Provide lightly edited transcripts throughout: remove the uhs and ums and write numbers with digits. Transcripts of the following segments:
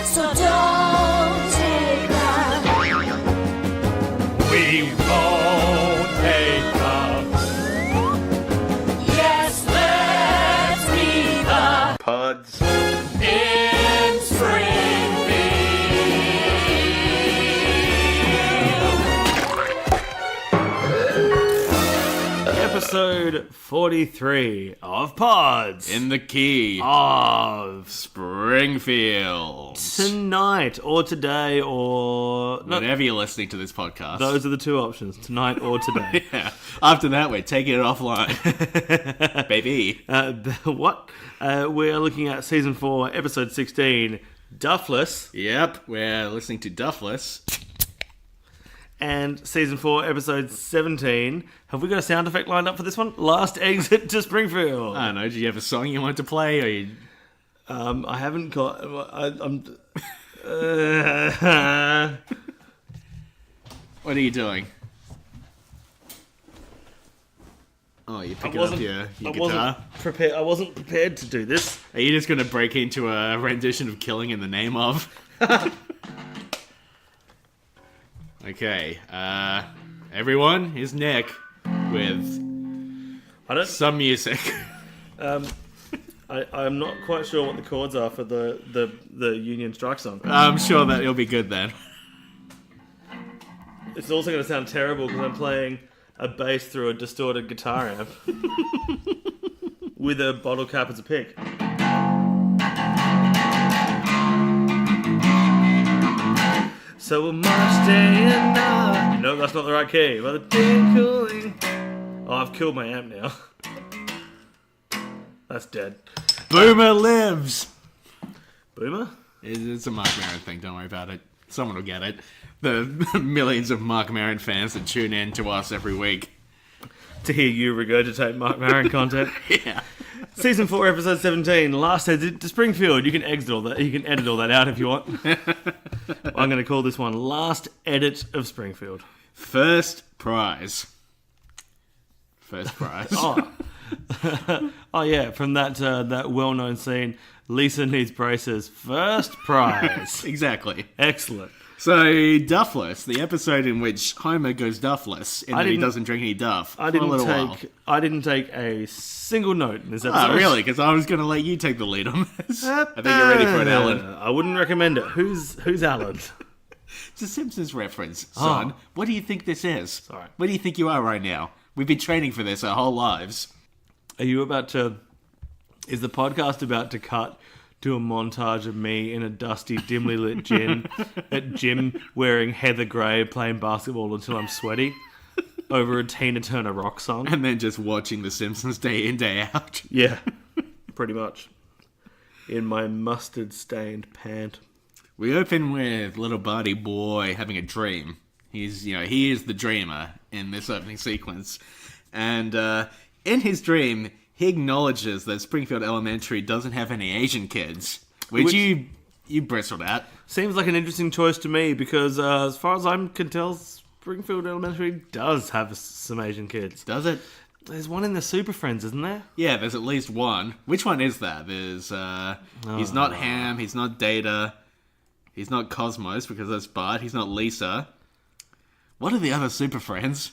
So don't take that. We won't take up. Yes, let's be the Pods. in Springfield. Episode 43 of Pods In the key. of Springfield. tonight or today or... No, Whenever you're listening to this podcast. those are the two options, tonight or today. Yeah. After that, we're taking it offline. Baby. What? We're looking at Season 4, Episode 16, Duffless, Yep, we're listening to Duffless. and Season 4, Episode 17. Have we got a sound effect lined up for this one? Last Exit to Springfield. I don't know, did you have a song you wanted to play? Or you... I haven't got... I'm... What are you doing? Oh, you're picking up your guitar? I wasn't prepared to do this. Are you just going to break into a rendition of Killing in the Name of? Okay, everyone, here's Nick with some music. I'm not quite sure what the chords are for the Union Strike song. I'm sure that it'll be good then. It's also going to sound terrible because I'm playing a bass through a distorted guitar amp with a bottle cap as a pick. So much day and night. No, that's not the right key. But the day cooling. Oh, I've killed my amp now. That's dead. Boomer lives! Boomer? It's a Mark Maron thing, don't worry about it. Someone will get it. The millions of Mark Maron fans that tune in to us every week. To hear you regurgitate Mark Maron content. Yeah. Season 4, Episode 17, Last Exit to Springfield. You can exit all that. You can edit all that out if you want. I'm going to call this one Last Edit of Springfield. First prize. First prize. Oh yeah, from that well-known scene, Lisa needs braces. First prize. Exactly. Excellent. So, Duffless, the episode in which Homer goes Duffless, in that he doesn't drink any Duff I for a little while. didn't take a single note in this episode. Oh, really? Because I was going to let you take the lead on this. I think you're ready for it, Alan. I wouldn't recommend it. Who's Alan? It's a Simpsons reference, son. Oh. What do you think this is? Sorry. Where do you think you are right now? We've been training for this our whole lives. Are you about to... Is the podcast about to cut to a montage of me in a dusty, dimly lit gym at gym wearing heather grey playing basketball until I'm sweaty over a Tina Turner rock song? And then just watching The Simpsons day in, day out. Yeah, pretty much. In my mustard-stained pant. We open with little Barty boy having a dream. He is the dreamer in this opening sequence. And in his dream, he acknowledges that Springfield Elementary doesn't have any Asian kids. Which you bristled at. Seems like an interesting choice to me because as far as I can tell, Springfield Elementary does have some Asian kids. Does it? There's one in the Super Friends, isn't there? Yeah, there's at least one. Which one is that? There's, he's not Ham, he's not Data, he's not Cosmos because that's Bart, he's not Lisa. What are the other Super Friends?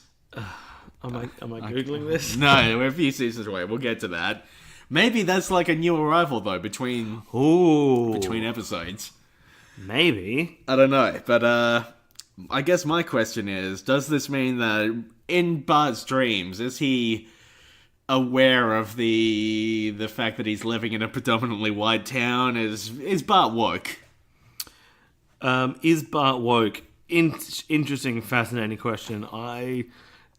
Am I Googling this? No, we're a few seasons away. We'll get to that. Maybe that's like a new arrival, though, between episodes. Maybe. I don't know, but I guess my question is, does this mean that in Bart's dreams, is he aware of the fact that he's living in a predominantly white town? Is Bart woke? Is Bart woke? Interesting, fascinating question. I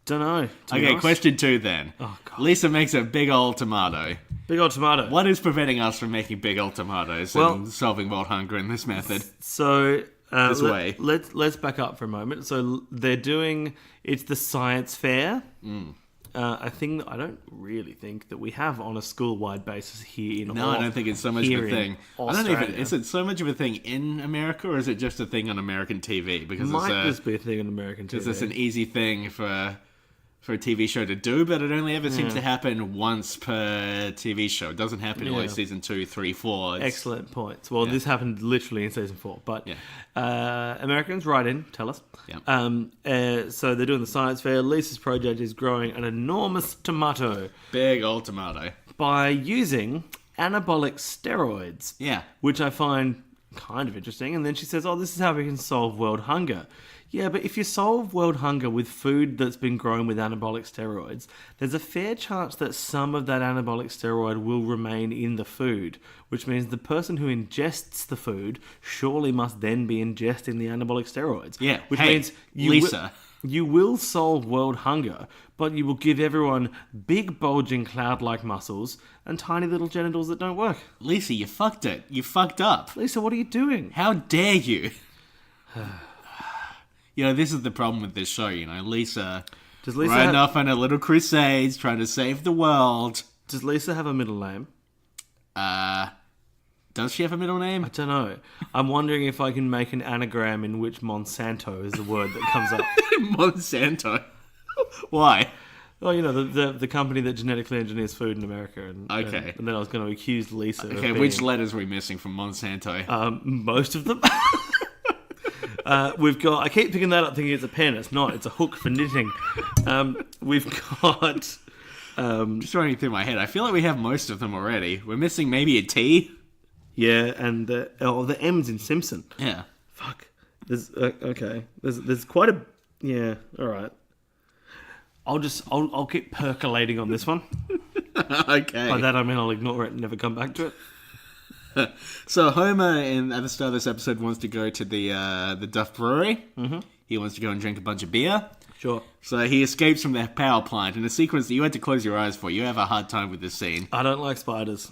don't know. Okay, question 2 then. Oh, God. Lisa makes a big old tomato. Big old tomato. What is preventing us from making big old tomatoes and solving world hunger in this method? So way. Let's back up for a moment. So they're doing it's the science fair. A thing that I don't really think that we have on a school-wide basis here in No, I don't think it's so much of a thing. Australia. Is it so much of a thing in America, or is it just a thing on American TV? Because Might just be a thing on American TV. Because it's an easy thing for for a TV show to do, but it only ever seems to happen once per TV show. It doesn't happen in like season 2, 3, 4. Excellent points. Well, this happened literally in season 4, but Americans, write in, tell us. Yeah. So they're doing the science fair. Lisa's project is growing an enormous tomato Big old tomato. by using anabolic steroids. Yeah. Which I find kind of interesting. And then she says, oh, this is how we can solve world hunger. Yeah, but if you solve world hunger with food that's been grown with anabolic steroids, there's a fair chance that some of that anabolic steroid will remain in the food, which means the person who ingests the food surely must then be ingesting the anabolic steroids. Yeah, which hey, means Lisa. You will solve world hunger, but you will give everyone big, bulging, cloud-like muscles and tiny little genitals that don't work. Lisa, you fucked it. You fucked up. Lisa, what are you doing? How dare you? You know, this is the problem with this show, you know. Lisa riding off on her little crusades, trying to save the world. Does Lisa have a middle name? Does she have a middle name? I don't know. I'm wondering if I can make an anagram in which Monsanto is the word that comes up. Monsanto? Why? Oh, you know, the company that genetically engineers food in America. And then I was going to accuse Lisa of being, which letters are we missing from Monsanto? Most of them. We've got... I keep picking that up thinking it's a pen. It's not. It's a hook for knitting. We've got... Just running through my head. I feel like we have most of them already. We're missing maybe a T? Yeah, and the M's in Simpson. Yeah. Fuck. There's... okay. There's quite a... Yeah, all right. I'll keep percolating on this one. Okay. By that I mean I'll ignore it and never come back to it. So Homer, at the start of this episode, wants to go to the Duff Brewery. Mm-hmm. He wants to go and drink a bunch of beer. Sure. So he escapes from the power plant in a sequence that you had to close your eyes for. You have a hard time with this scene. I don't like spiders.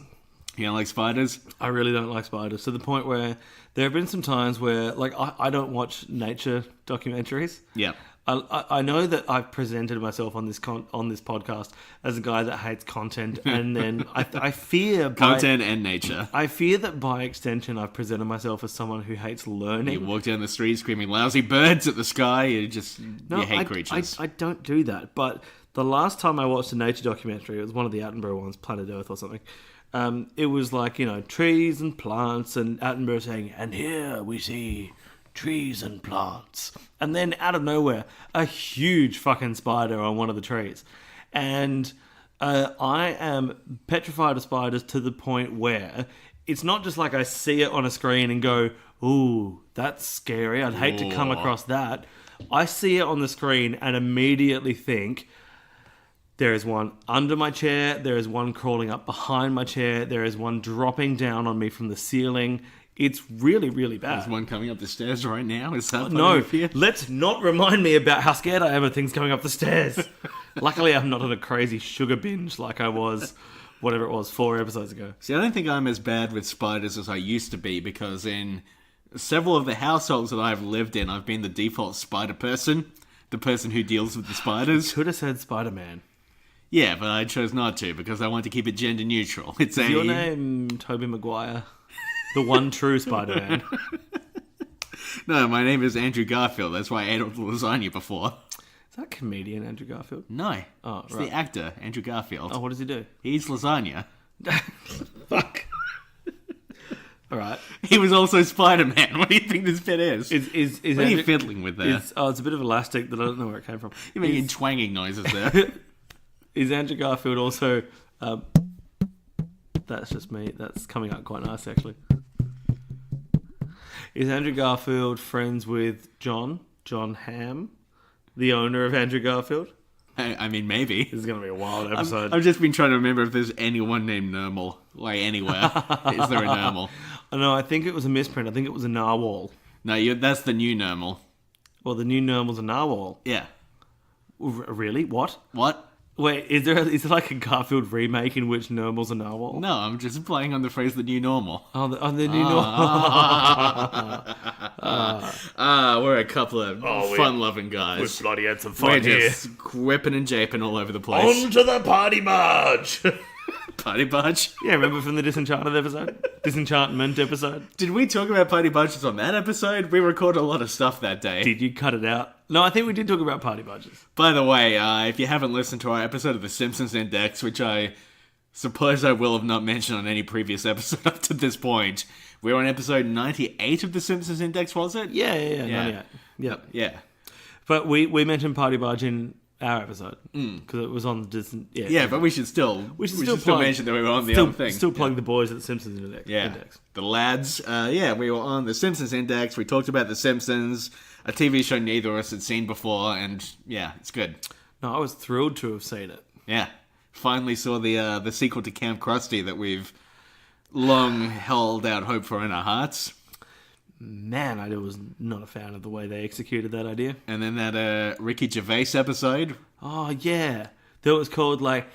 You don't like spiders? I really don't like spiders. To the point where there have been some times where, like, I don't watch nature documentaries. Yeah. I know that I've presented myself on this podcast as a guy that hates content, and then I fear content and nature. I fear that by extension I've presented myself as someone who hates learning. You walk down the street screaming lousy birds at the sky. You hate creatures. I don't do that. But the last time I watched a nature documentary, it was one of the Attenborough ones, Planet Earth or something. It was like, you know, trees and plants, and Attenborough saying, and here we see trees and plants. And then out of nowhere, a huge fucking spider on one of the trees. And I am petrified of spiders to the point where it's not just like I see it on a screen and go, ooh, that's scary. I'd hate to come across that. I see it on the screen and immediately think, there is one under my chair. There is one crawling up behind my chair. There is one dropping down on me from the ceiling. It's really, really bad. There's one coming up the stairs right now. Is that no? Let's not remind me about how scared I am of things coming up the stairs. Luckily, I'm not on a crazy sugar binge like I was, whatever it was, 4 episodes ago. See, I don't think I'm as bad with spiders as I used to be, because in several of the households that I've lived in, I've been the default spider person, the person who deals with the spiders. Could have said Spider-Man. Yeah, but I chose not to because I want to keep it gender neutral. Is your name Tobey Maguire? The one true Spider-Man. No, my name is Andrew Garfield. That's why I ate all the lasagna before. Is that comedian Andrew Garfield? No. Oh, it's the actor, Andrew Garfield. Oh, what does he do? He eats lasagna. Fuck. All right. He was also Spider-Man. What do you think this bit is? What are you fiddling with there? It's a bit of elastic that I don't know where it came from. You're making twanging noises there. Is Andrew Garfield also... that's just me. That's coming out quite nice, actually. Is Andrew Garfield friends with John Hamm, the owner of Andrew Garfield? I mean, maybe. This is going to be a wild episode. I've just been trying to remember if there's anyone named Nermal. Like, anywhere. Is there a Nermal? No, I think it was a misprint. I think it was a narwhal. No, that's the new Nermal. Well, the new Nermal's a narwhal. Yeah. Really? What? What? Wait, is there like a Garfield remake in which Nermal's a narwhal? No, I'm just playing on the phrase the new normal. Oh, the new normal. We're a couple of fun-loving guys. We've bloody had some fun We're here. just whipping and japing all over the place. On to the party barge! Party barge? Yeah, remember from the Disenchanted episode? disenchantment episode. Did we talk about Party Bunches on that episode? We recorded a lot of stuff that day. Did you cut it out? No, I think we did talk about Party Bunches. By the way, if you haven't listened to our episode of the Simpsons Index, which I suppose I will have not mentioned on any previous episode up to this point, we're on episode 98 of the Simpsons Index, was it? Yeah. 98. Yep. Yeah. But we mentioned Party Bunch in our episode because it was on Disney. Yeah, but we should still mention that we were on the other thing. Still plug the boys at the Simpsons Index. Yeah, the lads. We were on the Simpsons Index. We talked about the Simpsons, a TV show neither of us had seen before, and yeah, it's good. No, I was thrilled to have seen it. Yeah, finally saw the sequel to Camp Krusty that we've long held out hope for in our hearts. Man, I was not a fan of the way they executed that idea. And then that Ricky Gervais episode. Oh, yeah. That was called, like,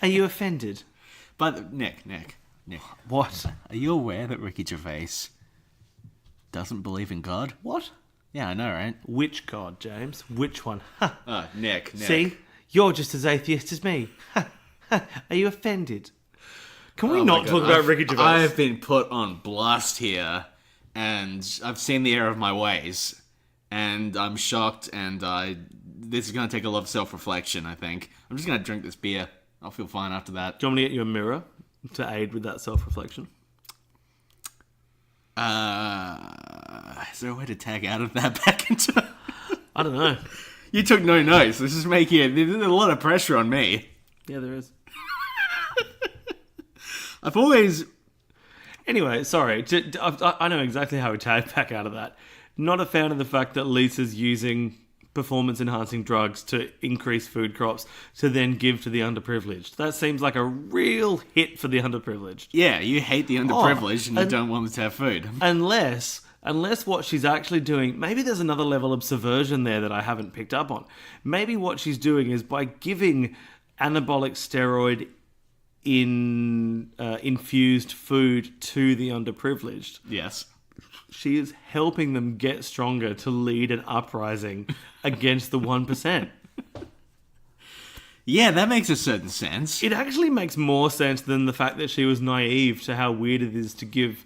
Are you offended? But, Nick. What? Are you aware that Ricky Gervais doesn't believe in God? What? Yeah, I know, right? Which God, James? Which one? Nick. See? You're just as atheist as me. Are you offended? Can we not talk about Ricky Gervais? I have been put on blast here. And I've seen the error of my ways, and I'm shocked, and this is going to take a lot of self-reflection, I think. I'm just going to drink this beer. I'll feel fine after that. Do you want me to get you a mirror to aid with that self-reflection? Is there a way to tag out of that back into... I don't know. You took no notes. This is making it... There's a lot of pressure on me. Yeah, there is. I've always... Anyway, sorry. I know exactly how we tag back out of that. Not a fan of the fact that Lisa's using performance-enhancing drugs to increase food crops to then give to the underprivileged. That seems like a real hit for the underprivileged. Yeah, you hate the underprivileged and you don't want them to have food. Unless what she's actually doing... Maybe there's another level of subversion there that I haven't picked up on. Maybe what she's doing is by giving anabolic steroid infused food to the underprivileged. Yes. She is helping them get stronger to lead an uprising against the 1%. Yeah, that makes a certain sense. It actually makes more sense than the fact that she was naive to how weird it is to give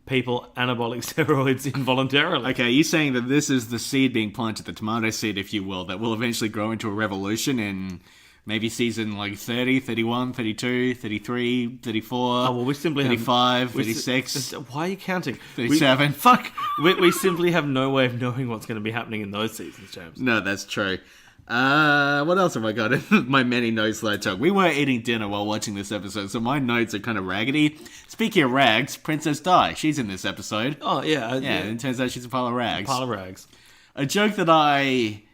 people anabolic steroids involuntarily. Okay, you're saying that this is the seed being planted, the tomato seed, if you will, that will eventually grow into a revolution in... Maybe season like 30, 31, 32, 33, 34, oh, well, we simply 35, 36. Why are you counting? 37. We simply have no way of knowing what's going to be happening in those seasons, James. No, that's true. What else have I got in my many notes that I took? We were eating dinner while watching this episode, so my notes are kind of raggedy. Speaking of rags, Princess Di, she's in this episode. Oh, yeah. Yeah, and it turns out she's a pile of rags. Pile of rags. A joke that I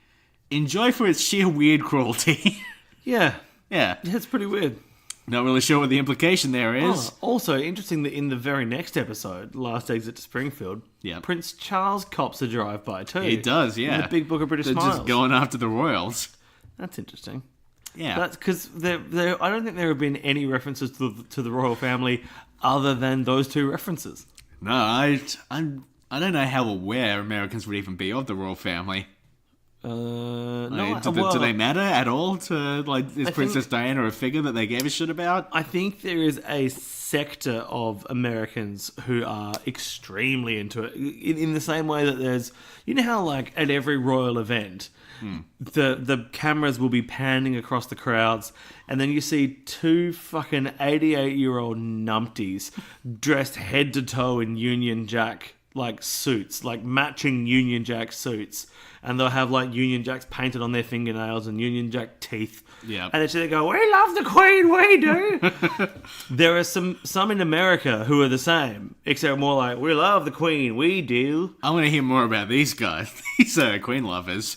enjoy for its sheer weird cruelty. Yeah. Yeah. It's pretty weird. Not really sure what the implication there is. Oh, also, interesting that in the very next episode, Last Exit to Springfield, Prince Charles cops a drive-by too. He does, yeah. In the Big Book of British They're Smiles. just going after the royals. That's interesting. Yeah. That's because I don't think there have been any references to the royal family other than those two references. No, I don't know how aware Americans would even be of the royal family. Do they matter at all to, like, is Princess Diana a figure that they gave a shit about? I think there is a sector of Americans who are extremely into it. In the same way that there's, you know how, like, at every royal event, the cameras will be panning across the crowds, and then you see two fucking 88-year-old numpties dressed head to toe in Union Jack, like, suits, like matching Union Jack suits. And they'll have, like, Union Jacks painted on their fingernails and Union Jack teeth. Yeah. And they go, we love the Queen, we do. There are some in America who are the same, except more like, we love the Queen, we do. I want to hear more about these guys. These Queen lovers.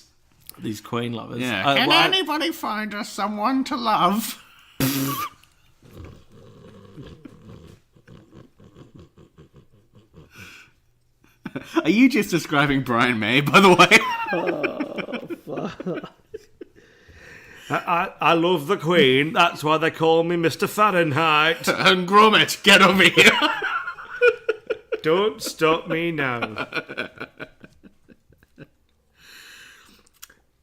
These Queen lovers. Yeah. Can anybody find us someone to love? Are you just describing Brian May, by the way? Oh, fuck. I love the Queen. That's why they call me Mr. Fahrenheit. And Gromit, get over here. Don't stop me now.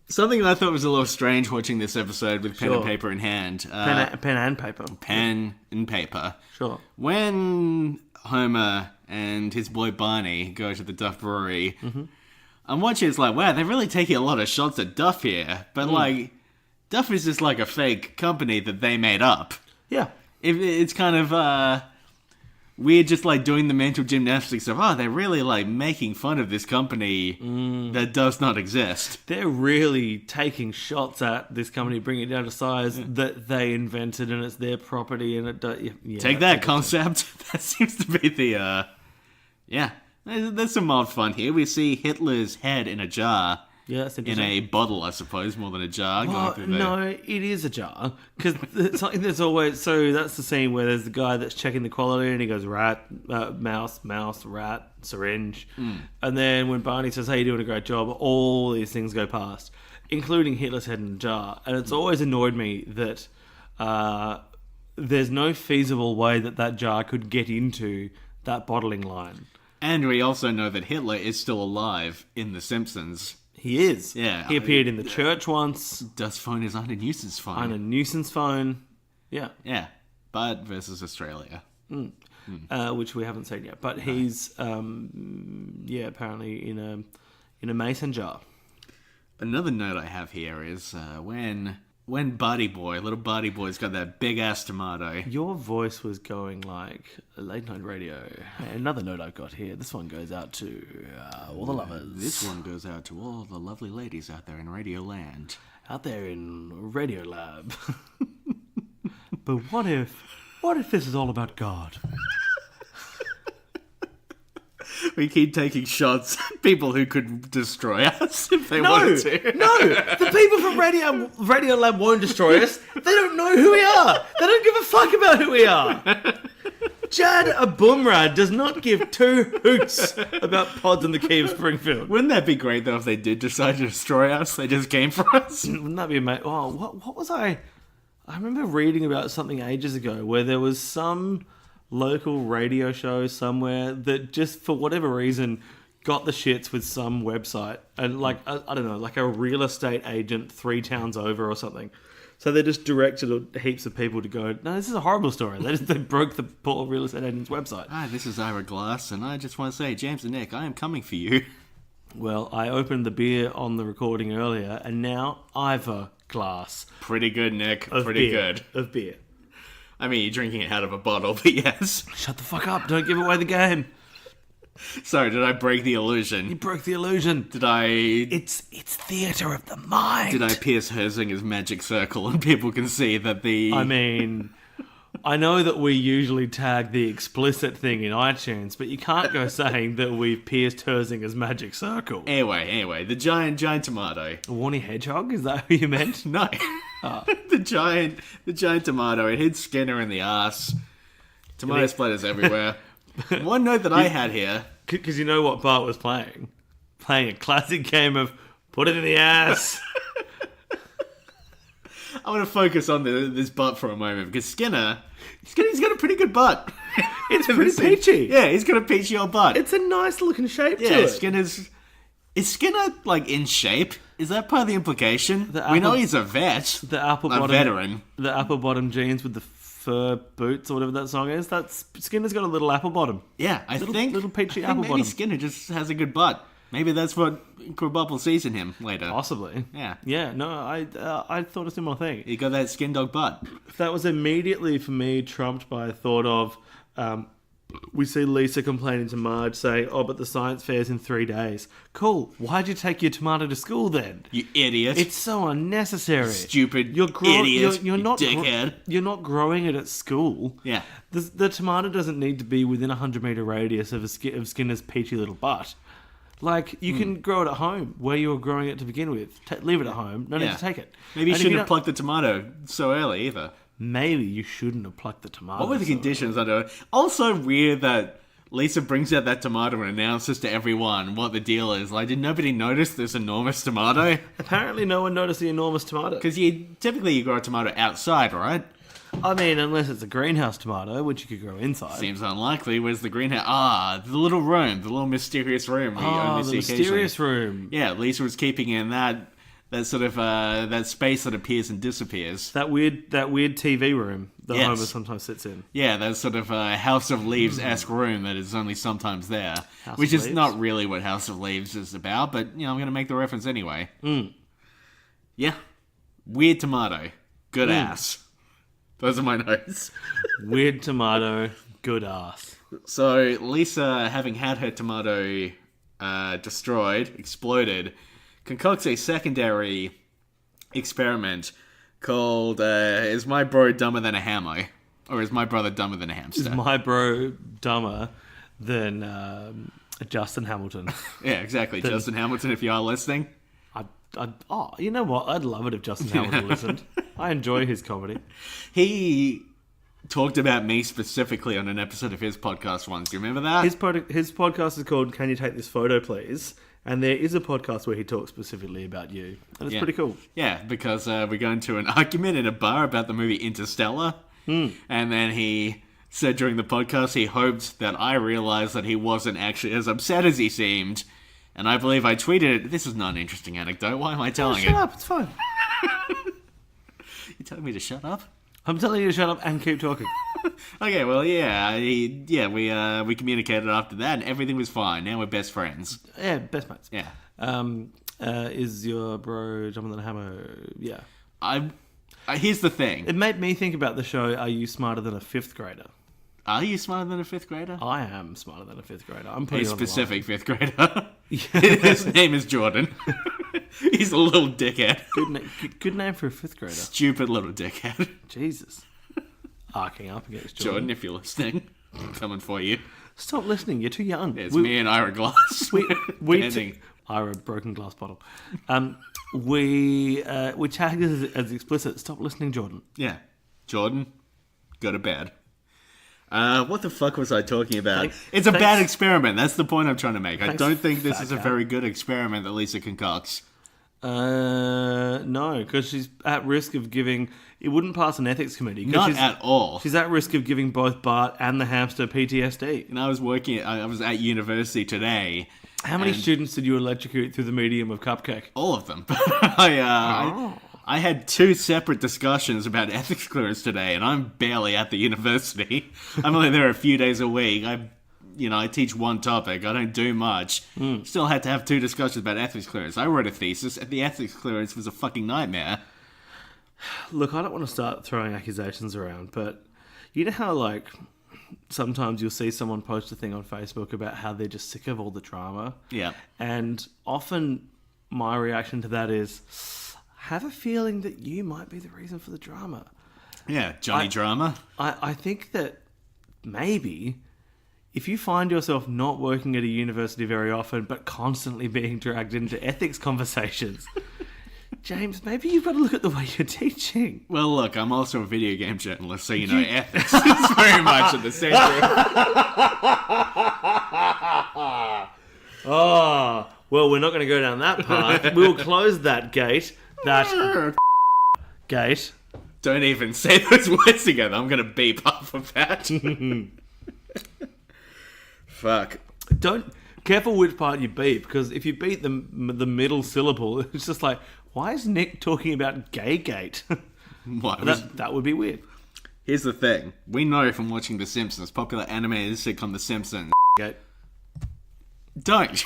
Something that I thought was a little strange watching this episode with pen and Sure. paper in hand. Pen and paper. Pen and paper. Sure. When Homer and his boy Barney go to the Duff Brewery, I'm watching, it's like, wow, they're really taking a lot of shots at Duff here. But, like, Duff is just like a fake company that they made up. Yeah. It's kind of weird, just like doing the mental gymnastics of, they're really like making fun of this company that does not exist. They're really taking shots at this company, bringing it down to size that they invented, and it's their property, and it does. Yeah, Take that concept. That seems to be the yeah. There's some mild fun here. We see Hitler's head in a jar. Yeah, that's In interesting. a bottle, I suppose, more than a jar. Well, no, it is a jar. Because it's something that's always... So that's the scene where there's the guy that's checking the quality and he goes, rat, mouse, rat, syringe. And then when Barney says, hey, you're doing a great job, all these things go past, including Hitler's head in a jar. And it's always annoyed me that there's no feasible way that jar could get into that bottling line. And we also know that Hitler is still alive in The Simpsons. He is. Yeah. He appeared in the church once. Das phone is on a nuisance phone. On a nuisance phone. Yeah. Yeah. Bud versus Australia. Which we haven't seen yet. But he's, apparently in a mason jar. Another note I have here is when Buddy Boy, little Buddy Boy's got that big ass tomato. Your voice was going like a late night radio. Hey, another note I've got here. This one goes out to all the lovers. This one goes out to all the lovely ladies out there in Radio Land. Out there in Radio Lab. But what if this is all about God? We keep taking shots at people who could destroy us if they wanted to. No, the people from Radio Lab won't destroy us. They don't know who we are. They don't give a fuck about who we are. Jad Abumrad does not give two hoots about pods in the key of Springfield. Wouldn't that be great though if they did decide to destroy us? They just came for us. Wouldn't that be amazing? Oh, what was I remember reading about something ages ago where there was some local radio show somewhere that just for whatever reason got the shits with some website and like I don't know, like a real estate agent 3 towns over or something. So they just directed heaps of people to go, no, this is a horrible story. They broke the poor real estate agent's website. Hi, this is Ira Glass, and I just want to say, James and Nick, I am coming for you. Well, I opened the beer on the recording earlier, and now I've a glass Pretty good, Nick. of Pretty beer, good. of beer. I mean, you're drinking it out of a bottle, but yes. Shut the fuck up! Don't give away the game. Sorry, did I break the You illusion? broke the illusion. Did I It's theatre of the mind. Did I pierce Herzinger's magic circle and people can see that the... I mean, I know that we usually tag the explicit thing in iTunes, but you can't go saying that we've pierced Herzinger's magic circle. Anyway, the giant tomato. A Warnie Hedgehog? Is that who you meant? No. The giant tomato. It hit Skinner in the ass. Tomato splatters everywhere. One note that I had here... Because you know what Bart was playing? Playing a classic game of put it in the ass. I want to focus on this butt for a moment because he's got a pretty good butt. It's pretty peachy. Yeah, he's got a peachy old butt. It's a nice looking shape to Yeah, it. Is Skinner like in shape? Is that part of the implication? The We know apple- he's a vet, The apple a bottom veteran. The apple bottom jeans with the fur boots or whatever that song is. That's Skinner's got a little apple bottom. Yeah, I think little peachy I think apple maybe bottom. Skinner just has a good butt. Maybe that's what Krabappel sees in him later. Possibly. Yeah. Yeah. No, I thought a similar thing. He got that skin dog butt. That was immediately for me trumped by a thought of. We see Lisa complaining to Marge saying, "Oh, but the science fair's in 3 days." Cool. Why'd you take your tomato to school then? You idiot. It's so unnecessary. Stupid You're idiot. you not dickhead. You're not growing it at school. Yeah. The tomato doesn't need to be within a 100-meter radius of of Skinner's peachy little butt. Like, you can grow it at home where you were growing it to begin with. Leave it at home. No need to take it. Maybe you And if shouldn't have don't- plucked the tomato so early either. Maybe you shouldn't have plucked the tomato. What were the conditions under it? Also weird that Lisa brings out that tomato and announces to everyone what the deal is. Like, did nobody notice this enormous tomato? Apparently no one noticed the enormous tomato. Because typically you grow a tomato outside, right? I mean, unless it's a greenhouse tomato, which you could grow inside. Seems unlikely. Where's the greenhouse? Ah, the little room, the little mysterious room we only the see occasionally. mysterious room. Yeah, Lisa was keeping in that That sort of that space that appears and disappears. That weird TV room that Yes. Homer sometimes sits in. Yeah, that sort of House of Leaves-esque room that is only sometimes there. House Which of is Leaves? not really what House of Leaves is about, but, I'm going to make the reference anyway. Yeah. Weird tomato. Good ass. Those are my notes. Weird tomato, good ass. So, Lisa, having had her tomato exploded, concocts a secondary experiment called Is My Bro Dumber Than a Hammer? Or Is My Brother Dumber Than a Hamster? Is my bro dumber than Justin Hamilton? Yeah, exactly. Justin Hamilton, if you are listening. You know what? I'd love it if Justin Hamilton listened. I enjoy his comedy. He talked about me specifically on an episode of his podcast once. Do you remember that? His podcast is called Can You Take This Photo, Please? And there is a podcast where he talks specifically about you. And it's pretty cool. Yeah, because we got into an argument in a bar about the movie Interstellar. And then he said during the podcast he hoped that I realized that he wasn't actually as upset as he seemed. And I believe I tweeted it. This is not an interesting anecdote. Why am I telling Shut it? up, it's fine. You telling me to shut up? I'm telling you to shut up and keep talking. Okay, well, we communicated after that, and everything was fine. Now we're best friends. Yeah, best mates. Yeah. Is your bro dumber than a hammer? Yeah. Here's the thing. It made me think about the show Are You Smarter Than a Fifth Grader? Are you smarter than a fifth grader? I am smarter than a fifth grader. I'm A putting it on the specific fifth grader. His name is Jordan. He's a little dickhead. line. Good name for a fifth grader. Stupid little dickhead. Jesus. Arcing up against Jordan, Jordan. if you're listening, I'm coming for you. Stop listening. You're too young. It's me and Ira Glass. Pending. Ira, broken glass bottle. We tagged it as explicit. Stop listening, Jordan. Yeah. Jordan, go to bed. What the fuck was I talking about? It's a bad experiment. That's the point I'm trying to make. I don't think this is a very good experiment that Lisa concocts. No, because she's at risk of giving... It wouldn't pass an ethics committee. Not at all. She's at risk of giving both Bart and the hamster PTSD. And I was at university today. How many students did you electrocute through the medium of cupcake? All of them. I had 2 separate discussions about ethics clearance today, and I'm barely at the university. I'm only there a few days a week. I teach one topic. I don't do much. Still had to have 2 discussions about ethics clearance. I wrote a thesis, and the ethics clearance was a fucking nightmare. Look, I don't want to start throwing accusations around, but you know how, sometimes you'll see someone post a thing on Facebook about how they're just sick of all the drama? Yeah. And often my reaction to that is, have a feeling that you might be the reason for the drama. Yeah, Johnny Drama. I think that maybe if you find yourself not working at a university very often, but constantly being dragged into ethics conversations, James, maybe you've got to look at the way you're teaching. Well, look, I'm also a video game journalist, so ethics is very much at the center. Oh, well, we're not going to go down that path. We'll close that gate. Gate. Don't even say those words together. I'm going to beep off of that. Fuck. Careful which part you beat, because if you beat the middle syllable, it's just like, why is Nick talking about gay gate? What? That would be weird. Here's the thing. We know from watching The Simpsons, popular animated sitcom The Simpsons. Gate. Don't.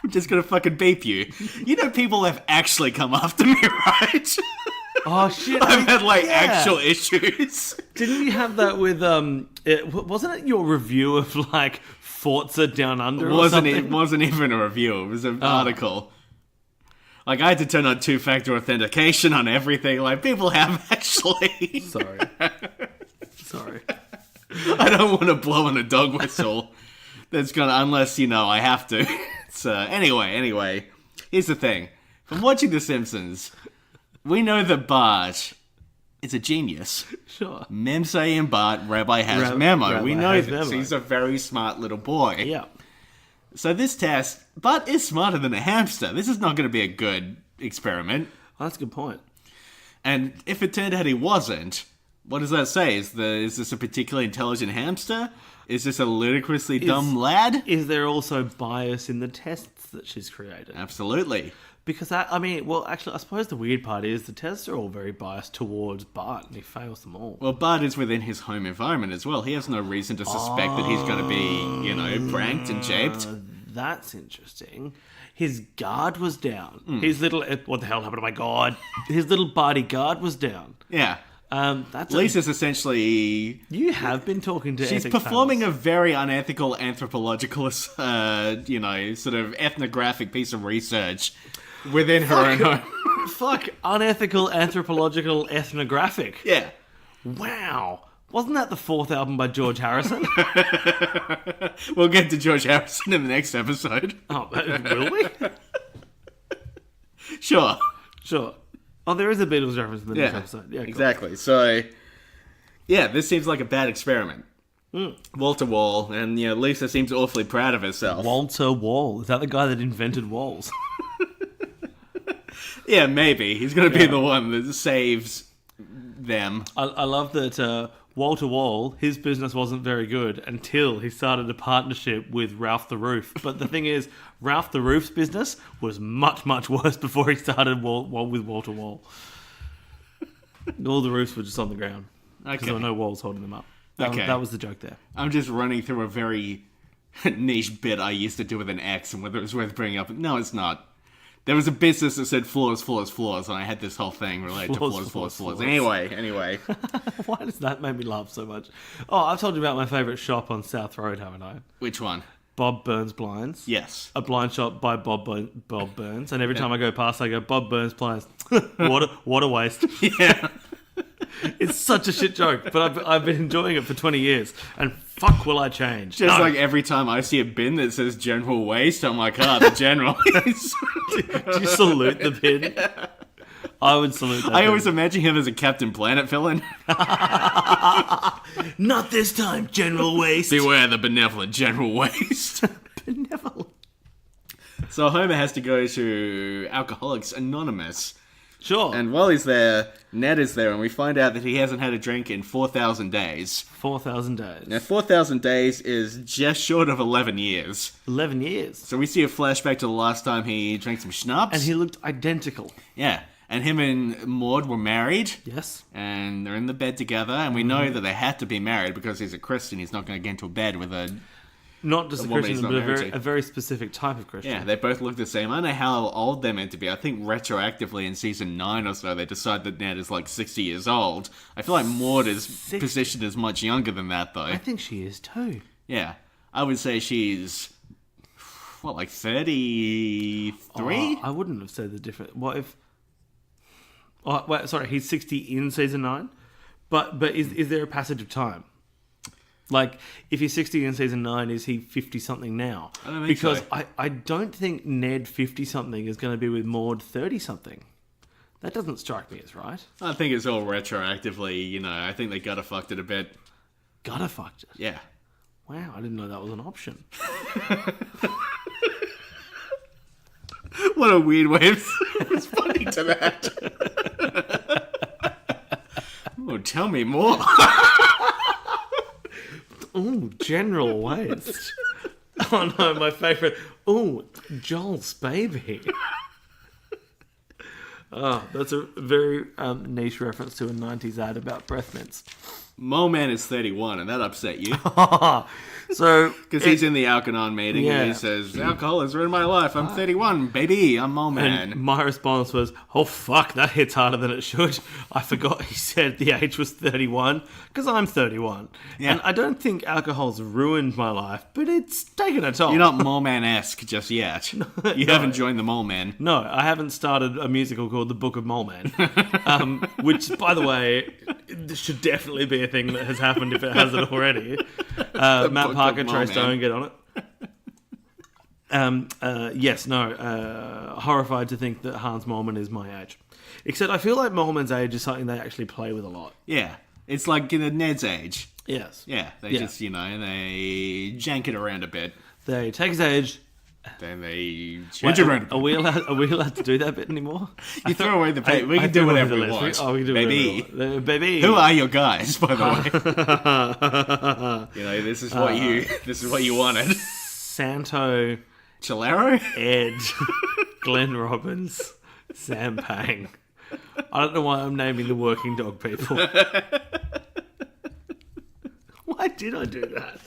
I'm just going to fucking beep you. You know people have actually come after me, right? Oh, shit. I've had, actual issues. Didn't you have that with, wasn't it your review of, Forza Down Under or something? It wasn't even a review. It was an article. I had to turn on 2-factor authentication on everything. People have actually. Sorry. I don't want to blow on a dog whistle. That's unless, I have to. So, anyway. Here's the thing. From watching The Simpsons, we know that Bart is a genius. Sure. Mem saying Bart, Rabbi has memo. Rabbi We know has this. memo. He's a very smart little boy. Yeah. So this test, Bart is smarter than a hamster. This is not going to be a good experiment. Oh, that's a good point. And if it turned out he wasn't, what does that say? Is this a particularly intelligent hamster? Is this a ludicrously dumb lad? Is there also bias in the tests that she's created? Absolutely. Because actually, I suppose the weird part is the tests are all very biased towards Bart, and he fails them all. Well, Bart is within his home environment as well. He has no reason to suspect that he's going to be, pranked and japed. That's interesting. His guard was down. His little... What the hell happened to my guard? His little Barty guard was down. Yeah. That's Lisa's essentially... You have been talking to She's ethics performing panels. a very unethical anthropological, sort of ethnographic piece of research within her own home. Fuck, unethical anthropological ethnographic. Yeah. Wow. Wasn't that the fourth album by George Harrison? We'll get to George Harrison in the next episode. Oh, will we? Sure. Sure. Oh, there is a Beatles reference in the next episode. Yeah, cool. Exactly. So, yeah, this seems like a bad experiment. Walter Wall, and Lisa seems awfully proud of herself. Walter Wall. Is that the guy that invented walls? Yeah, maybe. He's going to be the one that saves them. I love that Walter Wall, his business wasn't very good until he started a partnership with Ralph the Roof. But the thing is, Ralph the Roof's business was much, much worse before he started with Walter Wall. All the roofs were just on the ground. Because there were no walls holding them up. That was the joke there. I'm just running through a very niche bit I used to do with an ex, and whether it was worth bringing up. No, it's not. There was a business that said floors, floors, floors, and I had this whole thing related to floors. Anyway. Why does that make me laugh so much? Oh, I've told you about my favourite shop on South Road, haven't I? Which one? Bob Burns Blinds. Yes. A blind shop by Bob Burns. And every time I go past, I go, Bob Burns Blinds. What a waste. Yeah. It's such a shit joke, but I've been enjoying it for 20 years. And fuck will I change. Just No. like every time I see a bin that says General Waste, I'm like, the General. Do you salute the bin? Yeah. I would salute that. I always imagine him as a Captain Planet villain. Not this time, General Waste. Beware the benevolent General Waste. Benevolent. So Homer has to go to Alcoholics Anonymous. Sure. And while he's there, Ned is there, and we find out that he hasn't had a drink in 4,000 days. 4,000 days. Now, 4,000 days is just short of 11 years. 11 years. So we see a flashback to the last time he drank some schnapps. And he looked identical. Yeah. And him and Maud were married. Yes. And they're in the bed together, and we know that they had to be married because he's a Christian. He's not going to get into a bed with a... Not just a woman Christian, he's not but married to. a very specific type of Christian. Yeah, they both look the same. I don't know how old they're meant to be. I think retroactively in season 9 or so, they decide that Ned is like 60 years old. I feel like Maud is positioned as much younger than that, though. I think she is too. Yeah. I would say she's, like 33? I wouldn't have said the difference. What if... Oh, wait, sorry, he's 60 in season 9? But is there a passage of time? Like, if he's 60 in season 9, is he 50-something now? I don't think because so. I don't think Ned 50-something is going to be with Maud 30-something. That doesn't strike me as right. I think it's all retroactively, I think they gotta fucked it a bit. Gotta fucked it. Yeah. Wow, I didn't know that was an option. What a weird way of responding to that. Oh, tell me more. Ooh, General Waste. Oh no, my favourite. Ooh, Joel's baby. Oh, that's a very niche reference to a 90s ad about breath mints. Mole Man is 31, and that upset you. So, Because he's in the Alkanon meeting, and he says, alcohol has ruined my life. I'm 31, baby. I'm Mole Man. And my response was, oh fuck, that hits harder than it should. I forgot he said the age was 31, because I'm 31. Yeah. And I don't think alcohol's ruined my life, but it's taken a toll. You're not Mole Man-esque just yet. You haven't joined the Mole Man. No, I haven't started a musical called The Book of Mole Man. Which, by the way, should definitely be a thing that has happened if it hasn't already. Matt Book Parker, of Trey Mole Stone, Man. get on it. Horrified to think that Hans Moleman is my age. Except I feel like Moleman's age is something they actually play with a lot. Yeah. It's like Ned's age. Yes. Yeah. They just, they jank it around a bit. They take his age. Then they change it around a bit. Are we allowed to do that bit anymore? You throw away the paper. We can do whatever we want. Oh, we can do baby. whatever we want. Baby. Who are your guys, by the way? This is what you wanted. Santo Chilero? Ed. Glenn Robbins, Sam Pang. I don't know why I'm naming the working dog people. Why did I do that?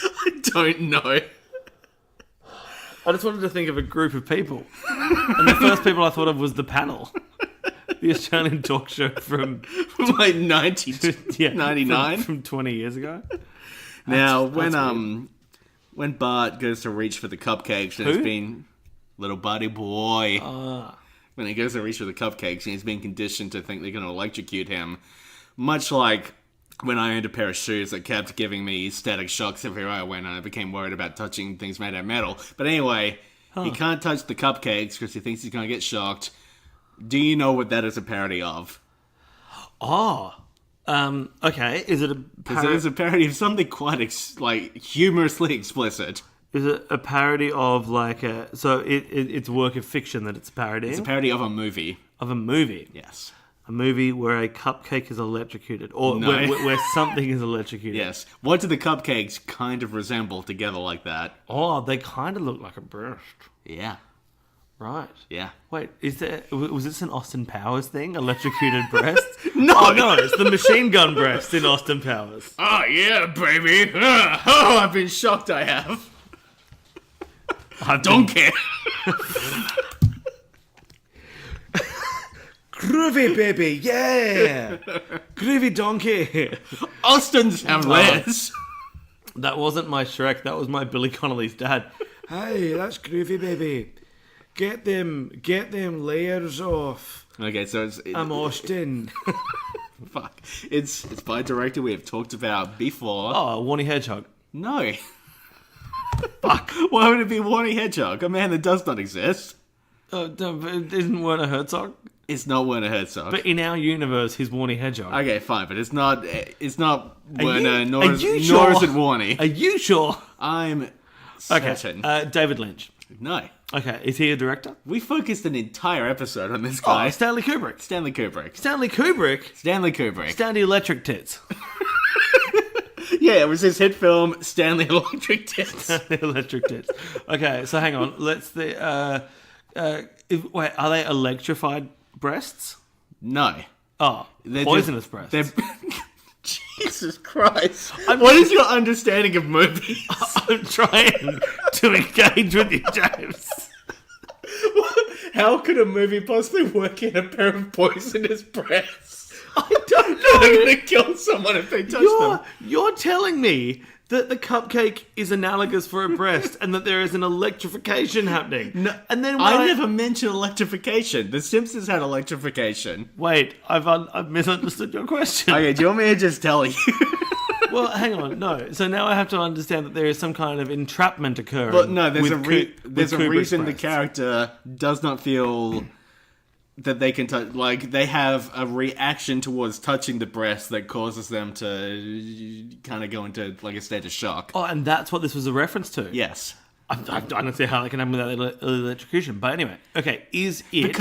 I don't know. I just wanted to think of a group of people. And the first people I thought of was the panel. The Australian talk show from Like 99? From 20 years ago. Now, That's when Bart goes to reach for the cupcakes, and Who? it's been little buddy boy. Ah. When he goes to reach for the cupcakes, and he's been conditioned to think they're going to electrocute him, much like when I owned a pair of shoes that kept giving me static shocks everywhere I went, and I became worried about touching things made out of metal. But anyway, he can't touch the cupcakes because he thinks he's going to get shocked. Do you know what that is a parody of? Oh. Okay. Is it a Because it is a parody of something quite humorously explicit. Is it a parody of so it's a work of fiction that it's parodying? It's a parody of a movie. Of a movie? Yes. A movie where a cupcake is electrocuted. Or No. where something is electrocuted. Yes. What do the cupcakes kind of resemble together like that? Oh, they kind of look like a breast. Yeah. Right. Yeah. Wait, was this an Austin Powers thing? Electrocuted breast? No! Oh, no, it's the machine gun breast in Austin Powers. Oh, yeah, baby. Oh, I've been shocked I have. I Don't care. Groovy, baby, yeah! Groovy donkey! Austin's have less. That wasn't my Shrek, that was my Billy Connolly's dad. Hey, that's groovy, baby. Get them layers off. Okay, so I'm Austin. fuck. It's by a director we have talked about before. Oh, Warnie Hedgehog. No. Fuck. Why would it be Warnie Hedgehog? A man that does not exist. Isn't Werner Herzog? It's not Werner Herzog. But in our universe, he's Warnie Hedgehog. Okay, fine, but it's not Werner, you- nor are is you it sure? Warnie. Are you sure? I'm Okay. certain. David Lynch. No. Okay, is he a director? We focused an entire episode on this guy. Oh, Stanley Kubrick. Stanley Kubrick. Stanley Kubrick? Stanley Kubrick. Stanley Electric Tits. Yeah, it was his hit film, Stanley Electric Tits. Electric Tits. Okay, so hang on. Wait, are they electrified breasts? No. Oh, They're poisonous just- breasts. Jesus Christ. What is your understanding of movies? I'm trying to engage with you, James. How could a movie possibly work in a pair of poisonous breasts? I don't know. They're going to kill someone if they touch them. You're telling me that the cupcake is analogous for a breast and that there is an electrification happening. No, and then I never mentioned electrification. The Simpsons had electrification. Wait, I've misunderstood your question. Okay, do you want me to just tell you? Well, hang on, no. So now I have to understand that there is some kind of entrapment occurring. But no, there's with there's a Kubrick's reason the breasts. character does not feel that they can touch. Like, they have a reaction towards touching the breast that causes them to kind of go into like a state of shock. Oh, and that's what this was a reference to. Yes, I don't see how that can happen without electrocution. But anyway, okay, is it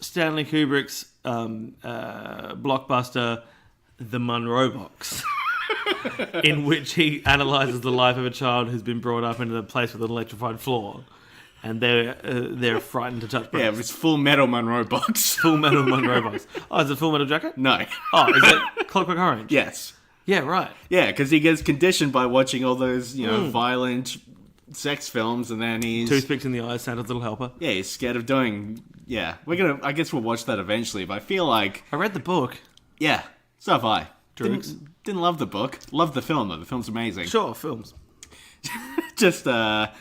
Stanley Kubrick's blockbuster, The Monroe Box, in which he analyzes the life of a child who's been brought up into a place with an electrified floor, and they're frightened to touch yeah, breasts? it's Full Metal Monroe Box. Full Metal Monroe Box. Oh, is it Full Metal Jacket? No. Oh, is it Clockwork Orange? Yes. Yeah, right. Yeah, because he gets conditioned by watching all those, violent sex films, and then he's Toothpicks in the eyes, Santa's Little Helper. yeah, he's scared of doing. Yeah, I guess we'll watch that eventually. But I feel like I read the book. yeah, so have I. Drugs. Didn't love the book. Loved the film though. The film's amazing. Sure, films. Just I